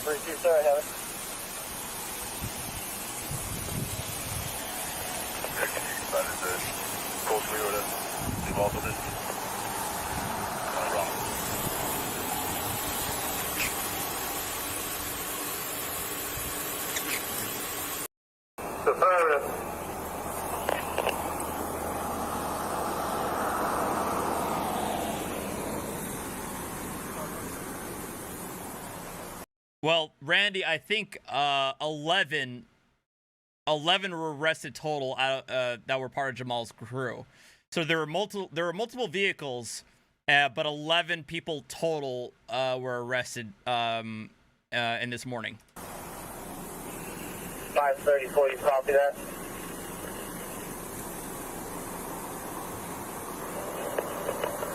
3-2, sir, I have it. Well, Randy, I think 11 were arrested total that were part of Jahmal's crew. So there were multiple vehicles, but 11 people total were arrested in this morning. 534, you copy that?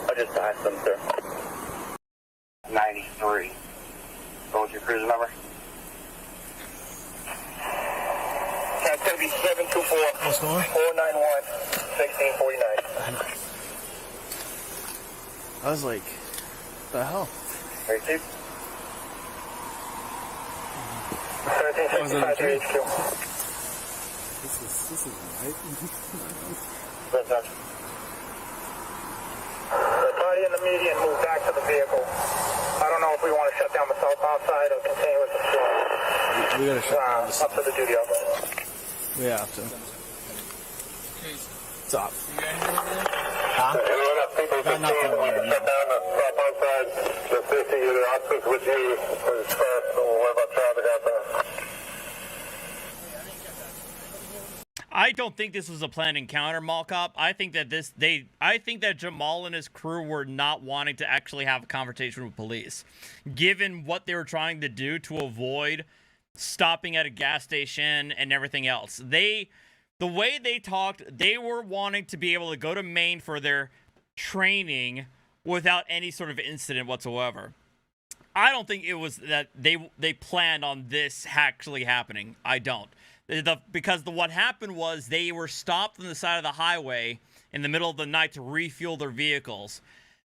I just asked them, sir. 93. What was your cruise number? That's going to be 724 491 1649. I was like, what the hell? 32. 1365 to HQ. This is right. The body and the median move back to the vehicle. I don't know if we want to shut down the southbound side or continue with the floor. We gotta shut down the up to the duty officer. We have to. Stop. Huh? Got nothing. We can shut down the southbound side. The safety of the officers with you is first. So we'll worry about traffic out there. I don't think this was a planned encounter, Mall Cop. I think that Jahmal and his crew were not wanting to actually have a confrontation with police, given what they were trying to do to avoid stopping at a gas station and everything else. The way they talked, they were wanting to be able to go to Maine for their training without any sort of incident whatsoever. I don't think it was that they planned on this actually happening. I don't. Because what happened was they were stopped on the side of the highway in the middle of the night to refuel their vehicles.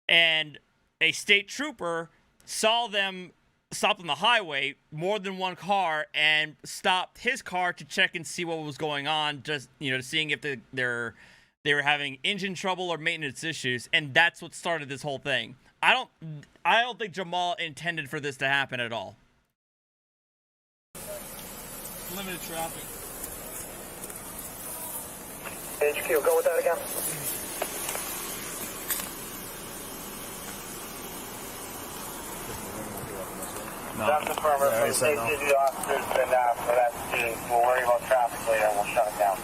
And a state trooper saw them stopped on the highway, more than one car, and stopped his car to check and see what was going on, just, seeing if they were having engine trouble or maintenance issues. And that's what started this whole thing. I don't think Jahmal intended for this to happen at all. Limited traffic. HQ, go with that again. No. That's affirmative. Yeah, Safety of the officers and for that student. We'll worry about traffic later and we'll shut it down.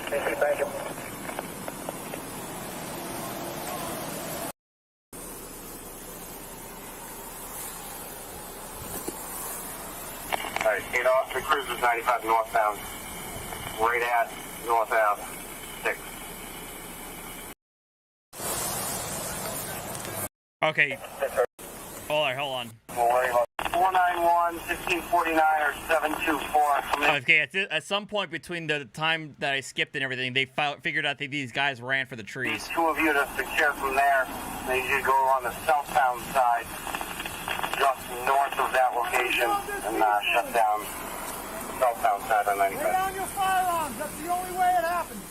Thank you. Alright, 8 Officer Cruisers 95 northbound. Right at North Ave 6. Okay. Hold on. We'll worry about 491, 1649, or 724. Okay, at some point between the time that I skipped and everything, they figured out that these guys ran for the trees. Two of you to secure from there. They need you to go on the southbound side, just north of that location, and shut down the southbound side on 95. Lay down your firearms. That's the only way it happens.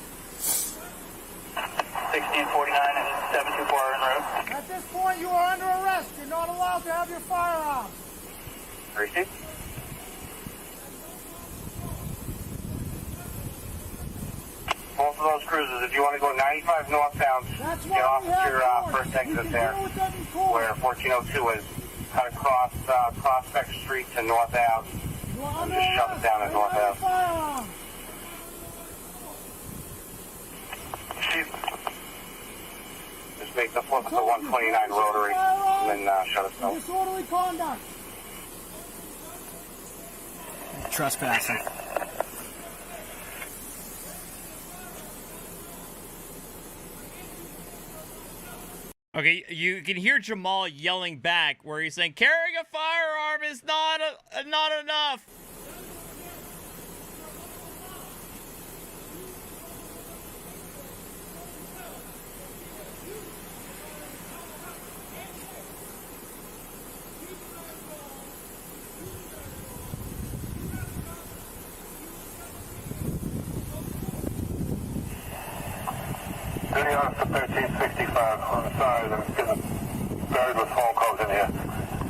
1649 and 724 en route. At this point, you are under arrest. You're not allowed to have your firearms. Receipt. cruisers, if you want to go 95 northbound, get off at your first exit there, where 1402 is. Cut across Prospect Street to North Ave, and just shove it down at North Ave. Just make the flip to 129 Rotary, and then shut it down. Disorderly conduct. Trespassing. Okay, you can hear Jahmal yelling back where he's saying, carrying a firearm is not enough. Duty Officer 1365. I'm sorry, I'm getting buried with phone calls in here.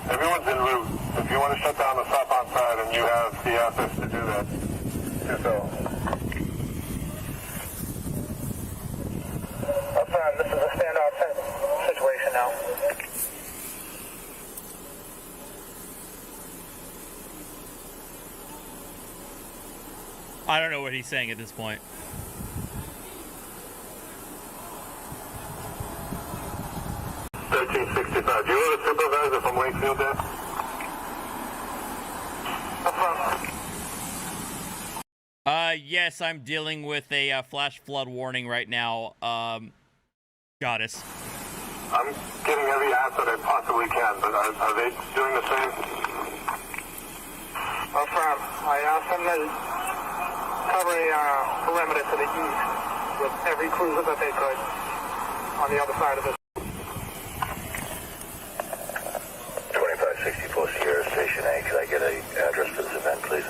Everyone's en route. If you want to shut down the southbound side and you have the assets to do that, do so. This is a standoff situation now. I don't know what he's saying at this point. Do you have a supervisor from Wakefield there? Yes, I'm dealing with a flash flood warning right now. Goddess. I'm getting every asset I possibly can, but are they doing the same? Affirm. I asked them to cover a perimeter to the east with every cruiser that they could on the other side of this. 2564 Sierra Station A. Can I get an address for this event, please?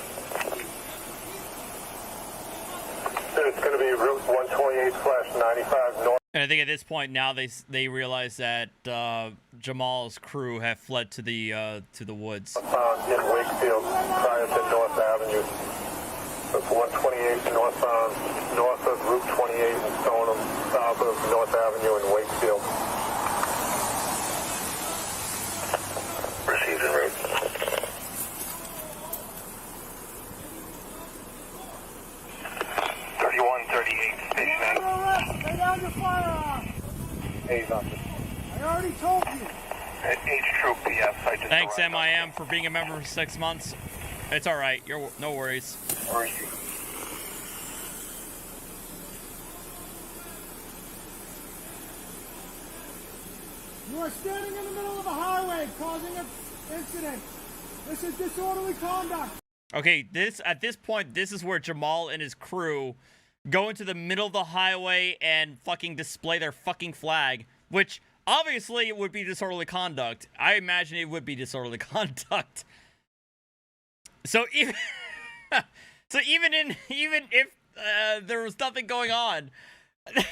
It's going to be Route 128/95 North. And I think at this point now they realize that Jahmal's crew have fled to the woods. In Wakefield, prior to North Avenue. It's 128 northbound, north of Route 28 in Stoneham, south of North Avenue in Wakefield. Received en route. 3138, station A. Lay down your firearm. A's officer. I already told you. H Troop PS. I just Thanks, MIM, for being a member for 6 months. It's all right. You're no worries. You are standing in the middle of a highway causing an incident. This is disorderly conduct. Okay, at this point, this is where Jahmal and his crew go into the middle of the highway and fucking display their fucking flag, which obviously it would be disorderly conduct. I imagine it would be disorderly conduct. So even even if there was nothing going on,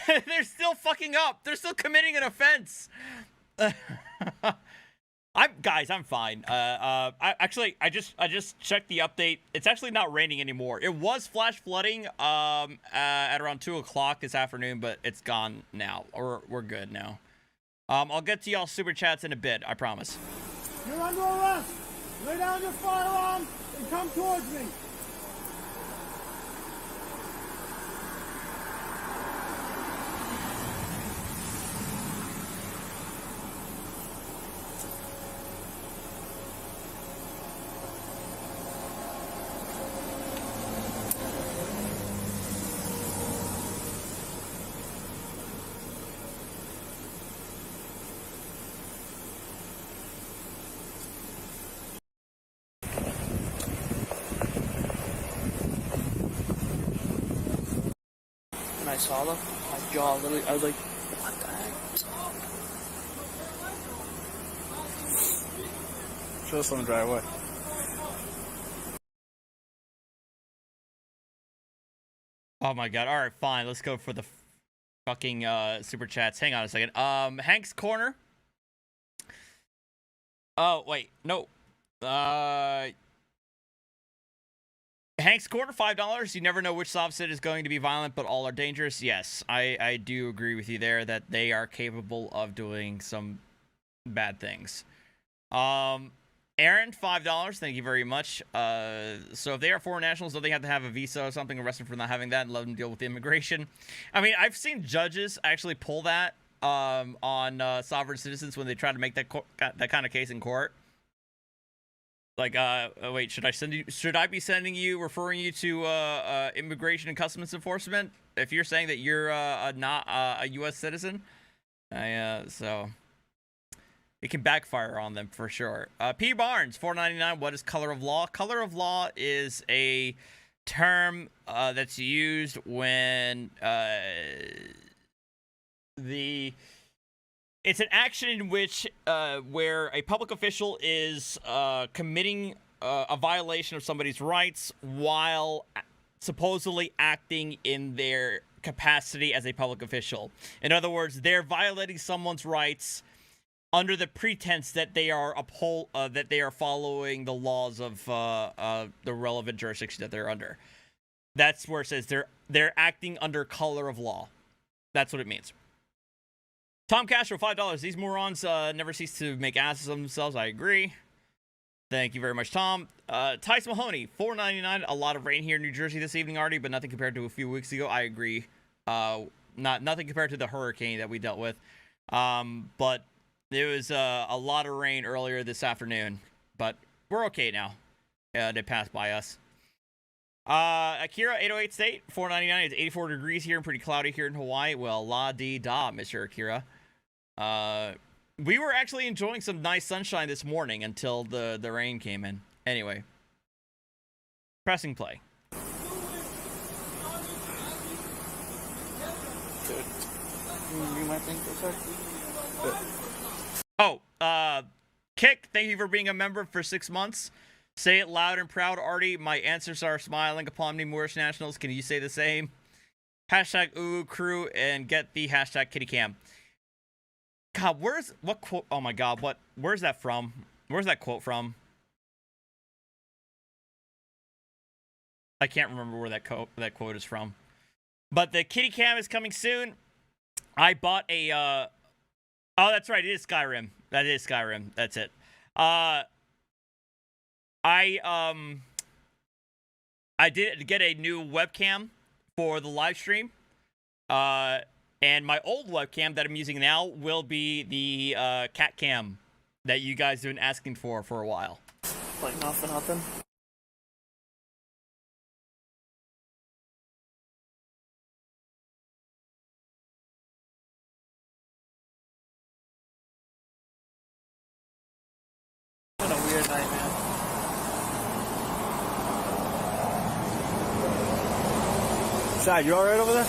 they're still fucking up. They're still committing an offense. I'm fine. I just checked the update. It's actually not raining anymore. It was flash flooding at around 2 o'clock this afternoon, but it's gone now. We're good now. I'll get to y'all super chats in a bit. I promise. You're under arrest. Lay down your firearm and come towards me. I saw them, my jaw literally, I was like, what the heck? Show us on the driveway. Oh my god. All right, fine. Let's go for the fucking super chats. Hang on a second. Hank's Corner. Oh, wait. No. Hank's Quarter, $5. You never know which opposite is going to be violent, but all are dangerous. Yes, I do agree with you there that they are capable of doing some bad things. Aaron, $5. Thank you very much. So if they are foreign nationals, don't they have to have a visa or something, arrest them for not having that, and let them deal with the immigration? I mean, I've seen judges actually pull that on sovereign citizens when they try to make that kind of case in court. Like, wait, should I be referring you to immigration and customs enforcement if you're saying that you're not a U.S. citizen? So it can backfire on them for sure. P. Barnes, $4.99. What is color of law? Color of law is a term that's used when it's an action in which where a public official is committing a violation of somebody's rights while supposedly acting in their capacity as a public official. In other words, they're violating someone's rights under the pretense that they are following the laws of the relevant jurisdiction that they're under. That's where it says they're acting under color of law. That's what it means. Tom Castro, $5. These morons never cease to make asses of themselves. I agree. Thank you very much, Tom. Tice Mahoney, $4.99. A lot of rain here in New Jersey this evening already, but nothing compared to a few weeks ago. I agree. Nothing compared to the hurricane that we dealt with. But there was a lot of rain earlier this afternoon, but we're okay now. They passed by us. Akira, 808 State, $4.99. It's 84 degrees here and pretty cloudy here in Hawaii. Well, la-dee-da, Mr. Akira. We were actually enjoying some nice sunshine this morning until the rain came in. Anyway. Pressing play. You might think Kick, thank you for being a member for 6 months. Say it loud and proud, Artie. My answers are smiling upon me, Moorish nationals. Can you say the same? Hashtag Uwu Crew and get the hashtag KittyCam. God, what quote? Oh my God, where's that from? Where's that quote from? I can't remember where that quote is from. But the KittyCam is coming soon. I bought a, oh, that's right. It is Skyrim. That is Skyrim. That's it. I did get a new webcam for the live stream. And my old webcam that I'm using now will be the cat cam that you guys have been asking for a while. Like nothing. What a weird night, man. Shad, you alright over there?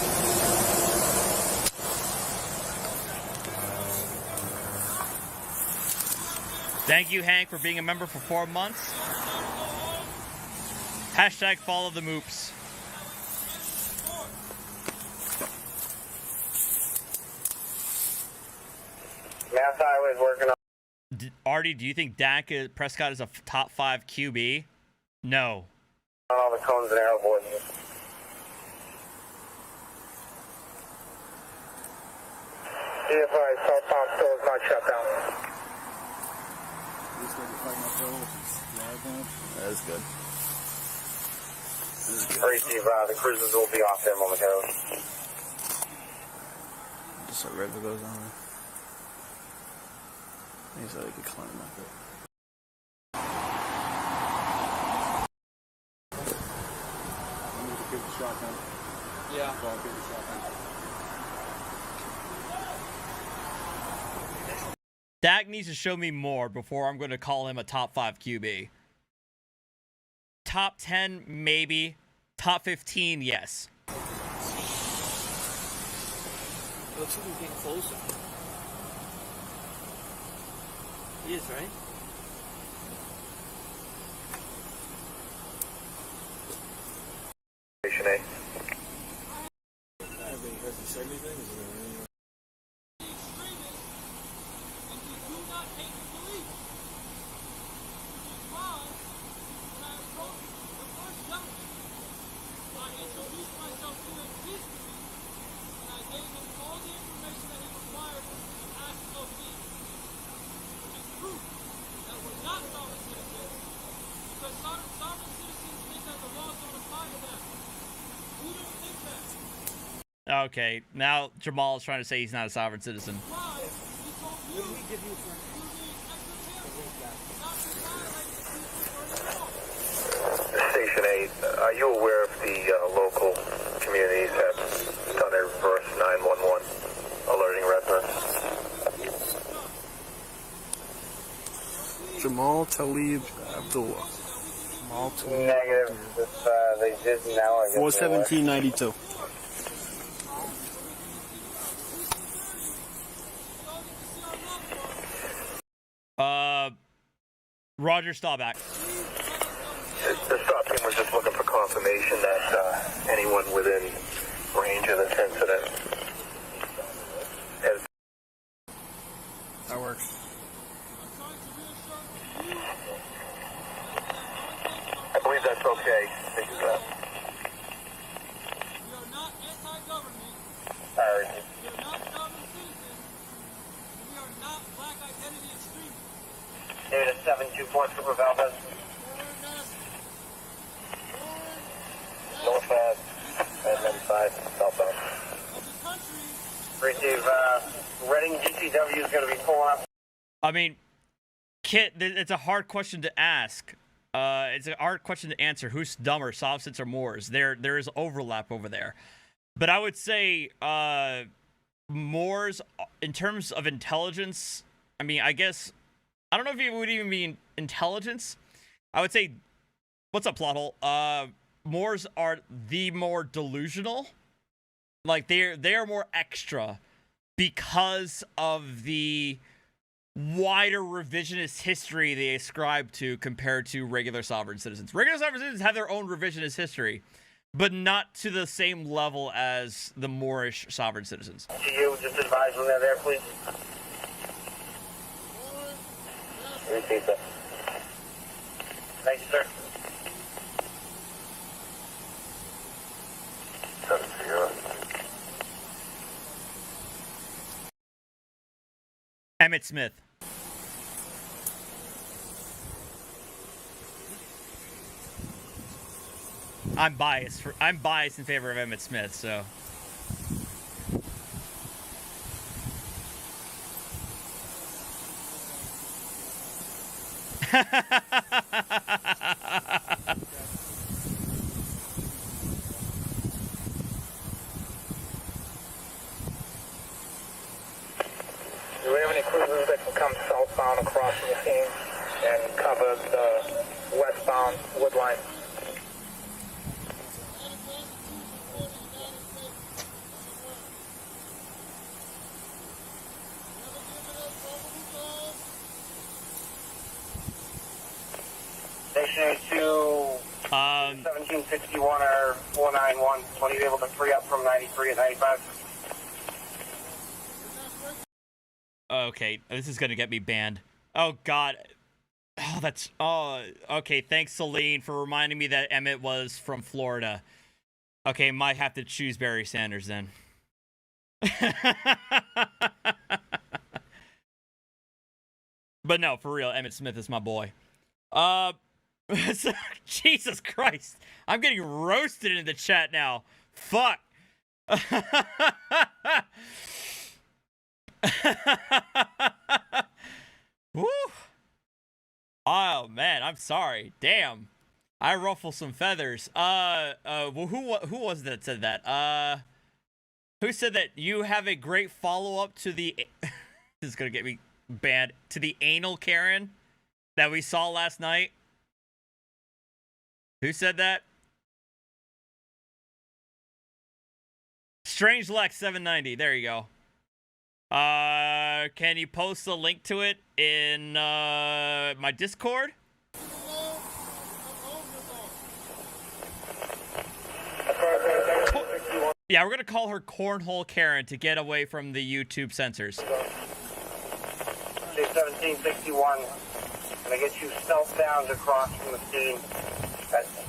Thank you, Hank, for being a member for 4 months. Hashtag follow the moops. Mass Highway's working on. Artie, do you think Prescott is a top 5 QB? No. All the cones and arrow boards. DFI, South Palm still is not shut down. That's good. Receive, the cruisers will be off there momentarily. Just a river goes on there. He said he could climb up it. I'm going to give the shotgun. Yeah. So I'll give the shotgun. Dak needs to show me more before I'm going to call him a top 5 QB. Top 10, maybe. Top 15, yes. It looks like we're getting closer. He is, right? Station A. Has he said anything? Okay, now Jahmal is trying to say he's not a sovereign citizen. Station 8, are you aware if the local communities have done a reverse 911 alerting residents? Jahmal Talib Abdullah. Jahmal Talib Negative. If they did now, I guess. 41792. Roger Staubach. The stop team was just looking for confirmation that anyone within range of this incident has. That works. I believe that's okay. Thank you, sir. Alright. David 724 Trooper Valdez. Northbound, 95, southbound. Receive, Reading GTW is going to be pulling up. I mean, Kit, it's a hard question to ask. It's a hard question to answer. Who's dumber, Soviets or Moors? There is overlap over there. But I would say Moors, in terms of intelligence, I mean, I guess, I don't know if it would even be intelligence. I would say, what's up, plot hole? Moors are the more delusional. Like, they are more extra because of the wider revisionist history they ascribe to compared to regular sovereign citizens. Regular sovereign citizens have their own revisionist history, but not to the same level as the Moorish sovereign citizens. To you, just advise when they're there, please. Repeat that. Thank you, sir. 7-0. Emmett Smith. I'm biased in favor of Emmett Smith, so. Do we have any cruisers that can come southbound across the scene and cover the westbound wood line? Stationary to 1761 or 491. When are you able to free up from 93 and 95? Okay, this is gonna get me banned. Oh God. Okay, thanks Celine for reminding me that Emmett was from Florida. Okay, might have to choose Barry Sanders then. But no, for real, Emmett Smith is my boy. Jesus Christ. I'm getting roasted in the chat now. Fuck. Woo. Oh man, I'm sorry. Damn. I ruffle some feathers. Well, who was that said that? Who said that you have a great follow-up to the this is gonna get me banned, to the anal Karen that we saw last night? Who said that? Strange Lex 790. There you go. Can you post a link to it in my Discord? Yeah, we're gonna call her Cornhole Karen to get away from the YouTube censors. 1761. Gonna get you southbound across from the scene.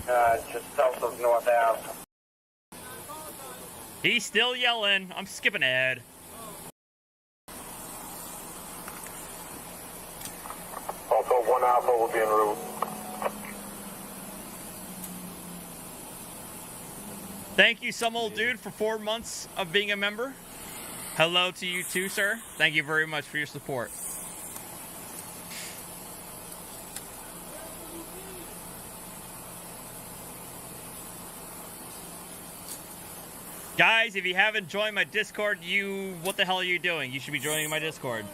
That's just south of North Ave. He's still yelling. I'm skipping ahead. Also, 1 Alpha will be en route. Thank you, some old dude, for 4 months of being a member. Hello to you too, sir. Thank you very much for your support. Guys, if you haven't joined my Discord, what the hell are you doing? You should be joining my Discord.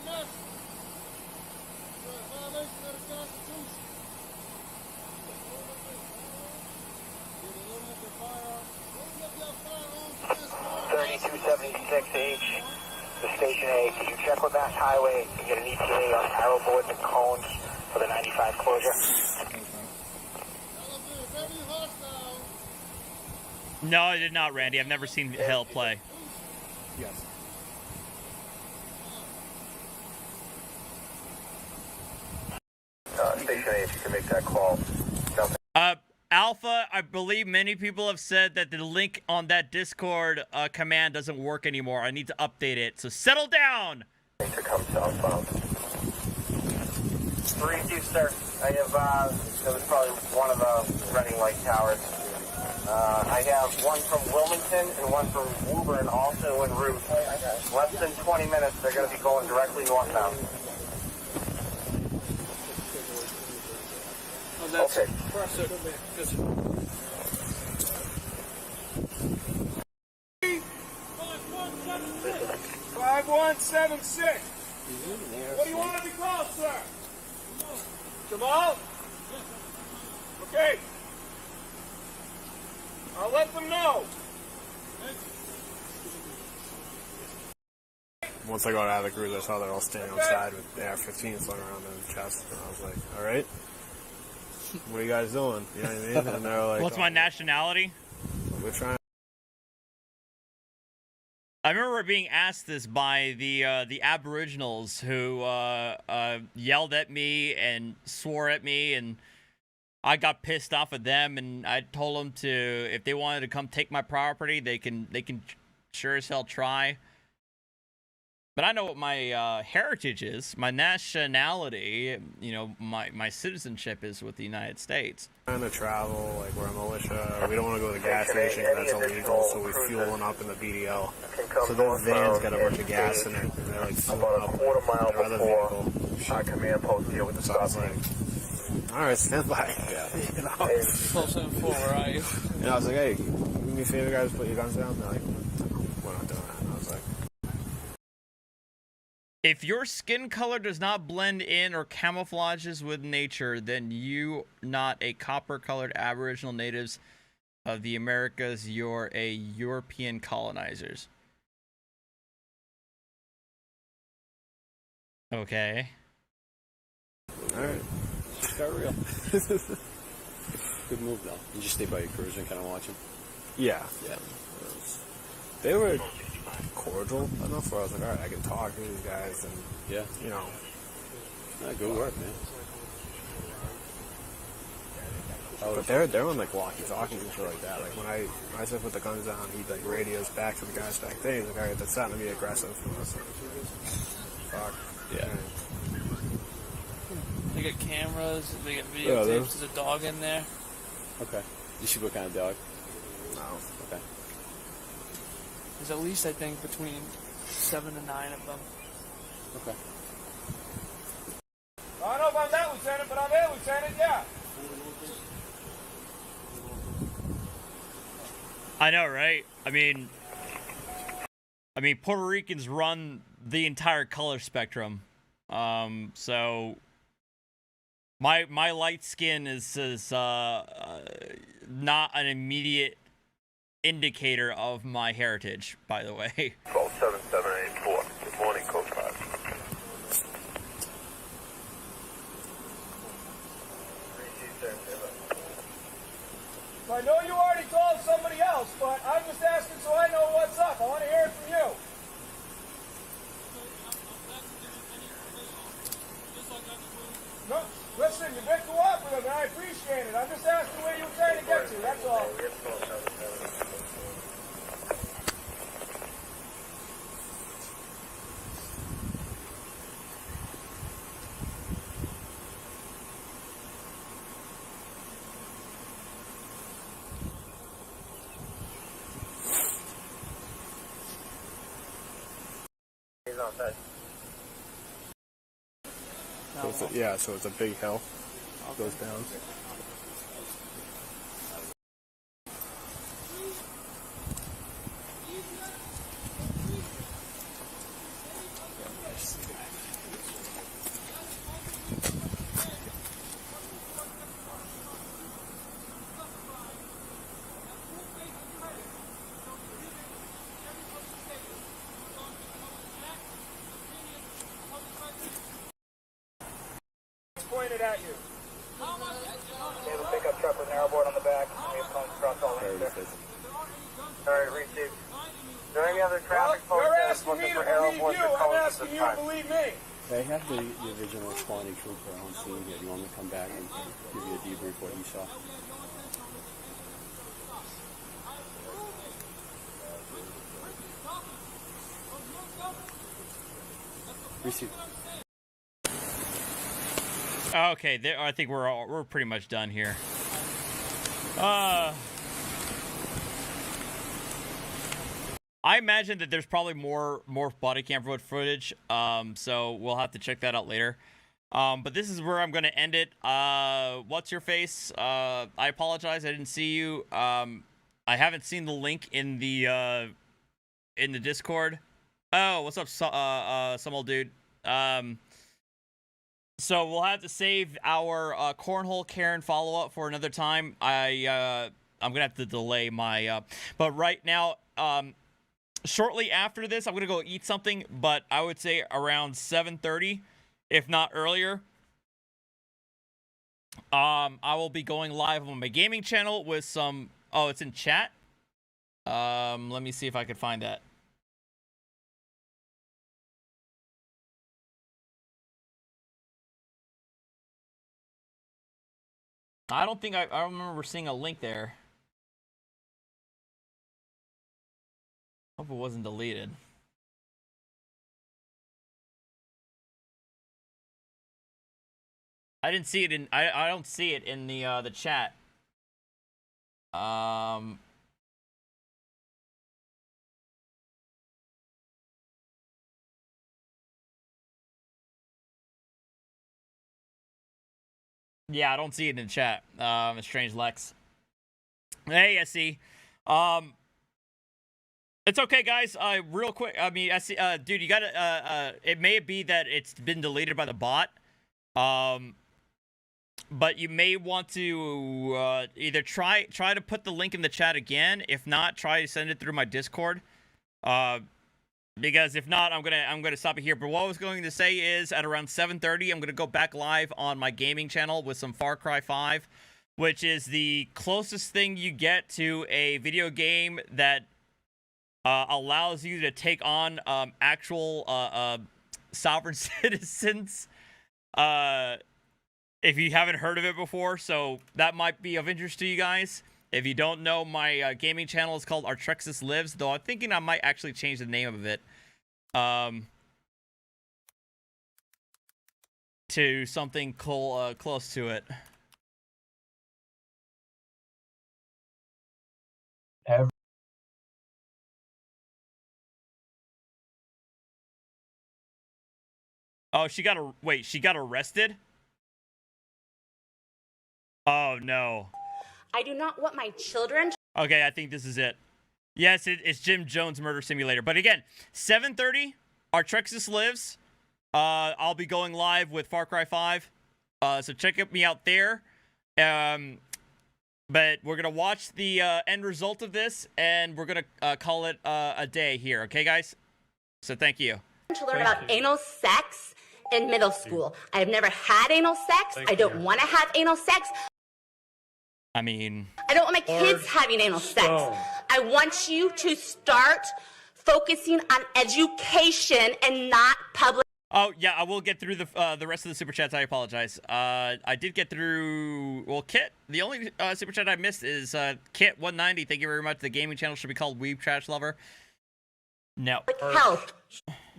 H, the Station A. Can you check with Mass Highway and get an ETA on arrow boards and cones for the 95 closure? No, I did not, Randy. I've never seen Hell play. Yes. Station A, if you can make that call. Alpha, I believe many people have said that the link on that Discord command doesn't work anymore. I need to update it, so settle down! To come southbound. 3-2, sir. I have, that was probably one of the running light towers. I have one from Wilmington and one from Woburn also en route. Less than 20 minutes, they're going to be going directly northbound. Okay. 5176. What do you want to be called, sir? Jahmal? Okay. I'll let them know. Once I got out of the cruise, I saw they're all standing outside with the AR-15s floating around their chest, and I was like, all right, what are you guys doing? You know what I mean? And they're like, what's my nationality? We're trying. I remember being asked this by the Aboriginals who yelled at me and swore at me, and I got pissed off at them, and I told them to, if they wanted to come take my property, they can sure as hell try. But I know what my heritage is, my nationality, you know, my citizenship is with the United States. Trying to travel, like we're a militia, we don't want to go to the gas station because that's illegal, so we're fueling up in the BDL. So those vans got a bunch of gas in it, and they're like filling up quarter mile their other vehicle. Our command post here with the stop sign. All right, stand by. Yeah. You know? Close in 4, where are you? And I was like, hey, do me a favor, guys, put your guns down. They're like, we're not doing that. And I was like, if your skin color does not blend in or camouflages with nature, then you not a copper-colored Aboriginal natives of the Americas. You're a European colonizers. Okay. all right. Just got real. Good move, though. You just stay by your cruiser and kind of watch him. Yeah. Yeah. They were cordial enough where I was like, all right, I can talk to these guys, and yeah, you know, good work, man. But they're on like walkie-talkies and shit like that. Like when I said put the guns down, he like radios back to the guys back there. He's like, all right, that's starting to be aggressive. And I was like, fuck. Yeah. They got cameras. They got videotapes. There's a dog in there. Okay. You see what kind of dog? No. Okay. There's at least, I think, between 7 and 9 of them. Okay. I don't know if I'm that lieutenant, but I'm a lieutenant, yeah. I know, right? I mean, Puerto Ricans run the entire color spectrum. So my light skin is not an immediate indicator of my heritage, by the way. 127784. Good morning, Coach 5. I know you already told somebody else, but I'm just asking so I know what's up. I want to hear it from you. No, listen, you've been cooperative, and I appreciate it. I'm just asking where you were trying to get to, that's all. outside. So it's yeah, so it's a big hill. Goes down. Pointed at you. We have a pickup truck with an airboard on the back. We have cones across all lanes there. Alright, received. Is there any other traffic Well, you're folks asking me looking to for believe airboards you. or I'm cones at asking this you to time? believe me. They have the original responding trooper on scene here. Do you want me to come back and give you a debrief what he saw? Receive. Okay, there. I think we're pretty much done here. I imagine that there's probably more body cam footage. So we'll have to check that out later. But this is where I'm gonna end it. What's your face? I apologize, I didn't see you. I haven't seen the link in the Discord. Oh, what's up, some old dude? So we'll have to save our cornhole Karen follow-up for another time. I'm gonna have to delay my but right now, shortly after this, I'm gonna go eat something, but I would say around 7:30, if not earlier. I will be going live on my gaming channel with some. Oh, it's in chat. Let me see if I can find that. I don't think I remember seeing a link there. Hope it wasn't deleted. I didn't see it in. I don't see it in the chat. Yeah, I don't see it in the chat. Strange Lex. Hey, I see. It's okay, guys. Real quick. I mean, I see. Dude, you gotta. It may be that it's been deleted by the bot. But you may want to either try to put the link in the chat again. If not, try to send it through my Discord. Because if not, I'm gonna stop it here. But what I was going to say is, at around 7:30, I'm gonna go back live on my gaming channel with some Far Cry 5, which is the closest thing you get to a video game that allows you to take on actual sovereign citizens. If you haven't heard of it before, so that might be of interest to you guys. If you don't know, my gaming channel is called Artrexis Lives, though I'm thinking I might actually change the name of it to something close to it. Oh, she got arrested? Oh, no. I do not want my children. Okay, I think this is it. Yes, it's Jim Jones Murder Simulator. But again, 7:30, Artrexis Lives. I'll be going live with Far Cry 5. So check me out there. But we're going to watch the end result of this, and we're going to call it a day here. Okay, guys? So thank you. To learn about anal sex in middle school. I've never had anal sex. I don't want to have anal sex. I mean, I don't want my kids having anal sex. I want you to start focusing on education and not public. Oh, yeah, I will get through the rest of the super chats. I apologize. I did get through, well, Kit. The only super chat I missed is Kit190. Thank you very much. The gaming channel should be called Weeb Trash Lover. No. Health.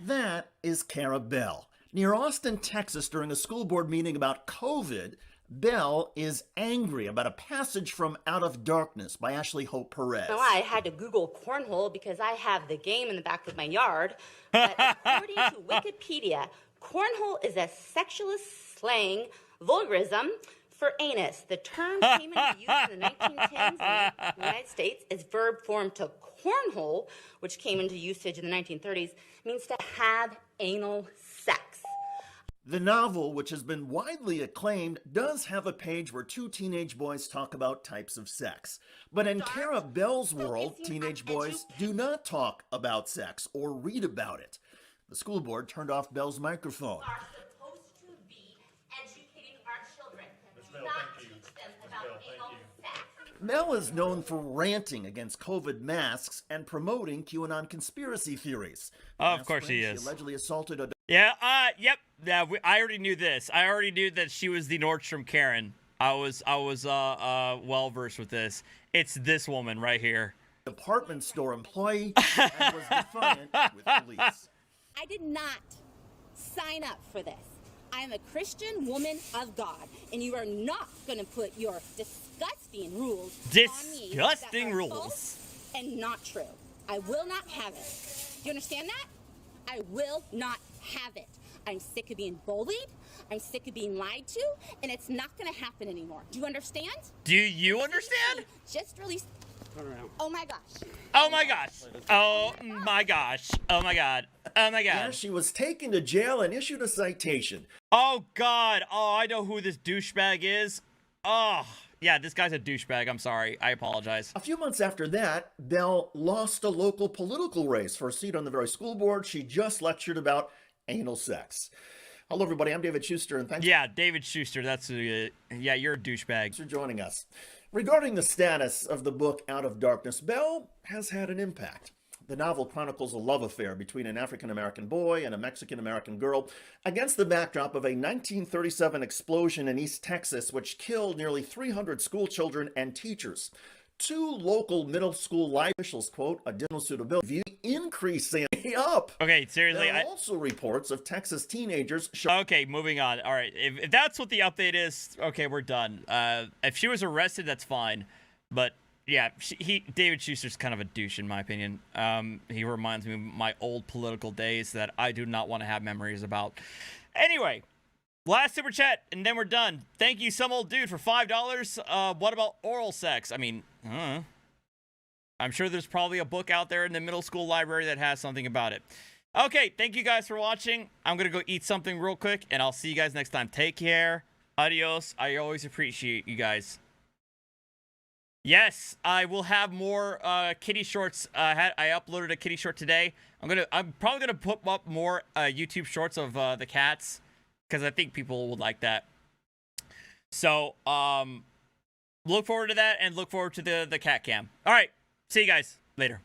That is Cara Bell. Near Austin, Texas, during a school board meeting about COVID, Belle is angry about a passage from Out of Darkness by Ashley Hope Perez. Well, I had to Google cornhole because I have the game in the back of my yard. But according to Wikipedia, cornhole is a sexualist slang vulgarism for anus. The term came into use in the 1910s in the United States as verb form to cornhole, which came into usage in the 1930s, means to have anal sex. The novel, which has been widely acclaimed, does have a page where two teenage boys talk about types of sex. But in Cara Bell's world, teenage boys do not talk about sex or read about it. The school board turned off Bell's microphone. Are supposed to be educating our children, not teach them about anal sex. Bell is known for ranting against COVID masks and promoting QAnon conspiracy theories. Of course he is. She allegedly assaulted a... Yeah, yep. Yeah, I already knew this. I already knew that she was the Nordstrom Karen. I was well versed with this. It's this woman right here. Department store employee and was defiant with police. I did not sign up for this. I am a Christian woman of God, and you are not going to put your disgusting rules on me that are false and not true. I will not have it. Do you understand that? I will not have it. I'm sick of being bullied. I'm sick of being lied to, and it's not going to happen anymore. Do you understand? Do you understand? Just released. Oh my gosh. Oh my gosh. Oh my gosh. Oh my god. Oh my god. Yeah, she was taken to jail and issued a citation. Oh god. Oh, I know who this douchebag is. Oh, yeah, this guy's a douchebag. I'm sorry. I apologize. A few months after that, Bell lost a local political race for a seat on the very school board she just lectured about anal sex. Hello, everybody. I'm David Schuster, and thanks. Yeah, David Schuster. That's yeah, you're a douchebag. Thanks for joining us. Regarding the status of the book Out of Darkness, Bell has had an impact. The novel chronicles a love affair between an African-American boy and a Mexican-American girl against the backdrop of a 1937 explosion in East Texas, which killed nearly 300 school children and teachers. Two local middle school library officials quote a dental suitability increasing up. Okay, seriously. There are also reports of Texas teenagers. Okay, moving on. All right, if that's what the update is, okay, we're done. If she was arrested, that's fine. But yeah, David Schuster's kind of a douche in my opinion. He reminds me of my old political days that I do not want to have memories about. Anyway. Last super chat, and then we're done. Thank you, some old dude, for $5. What about oral sex? I mean, I'm sure there's probably a book out there in the middle school library that has something about it. Okay, thank you guys for watching. I'm going to go eat something real quick, and I'll see you guys next time. Take care. Adios. I always appreciate you guys. Yes, I will have more kitty shorts. I uploaded a kitty short today. I'm probably gonna put up more YouTube shorts of the cats, because I think people would like that. So, look forward to that, and look forward to the cat cam. All right, see you guys later.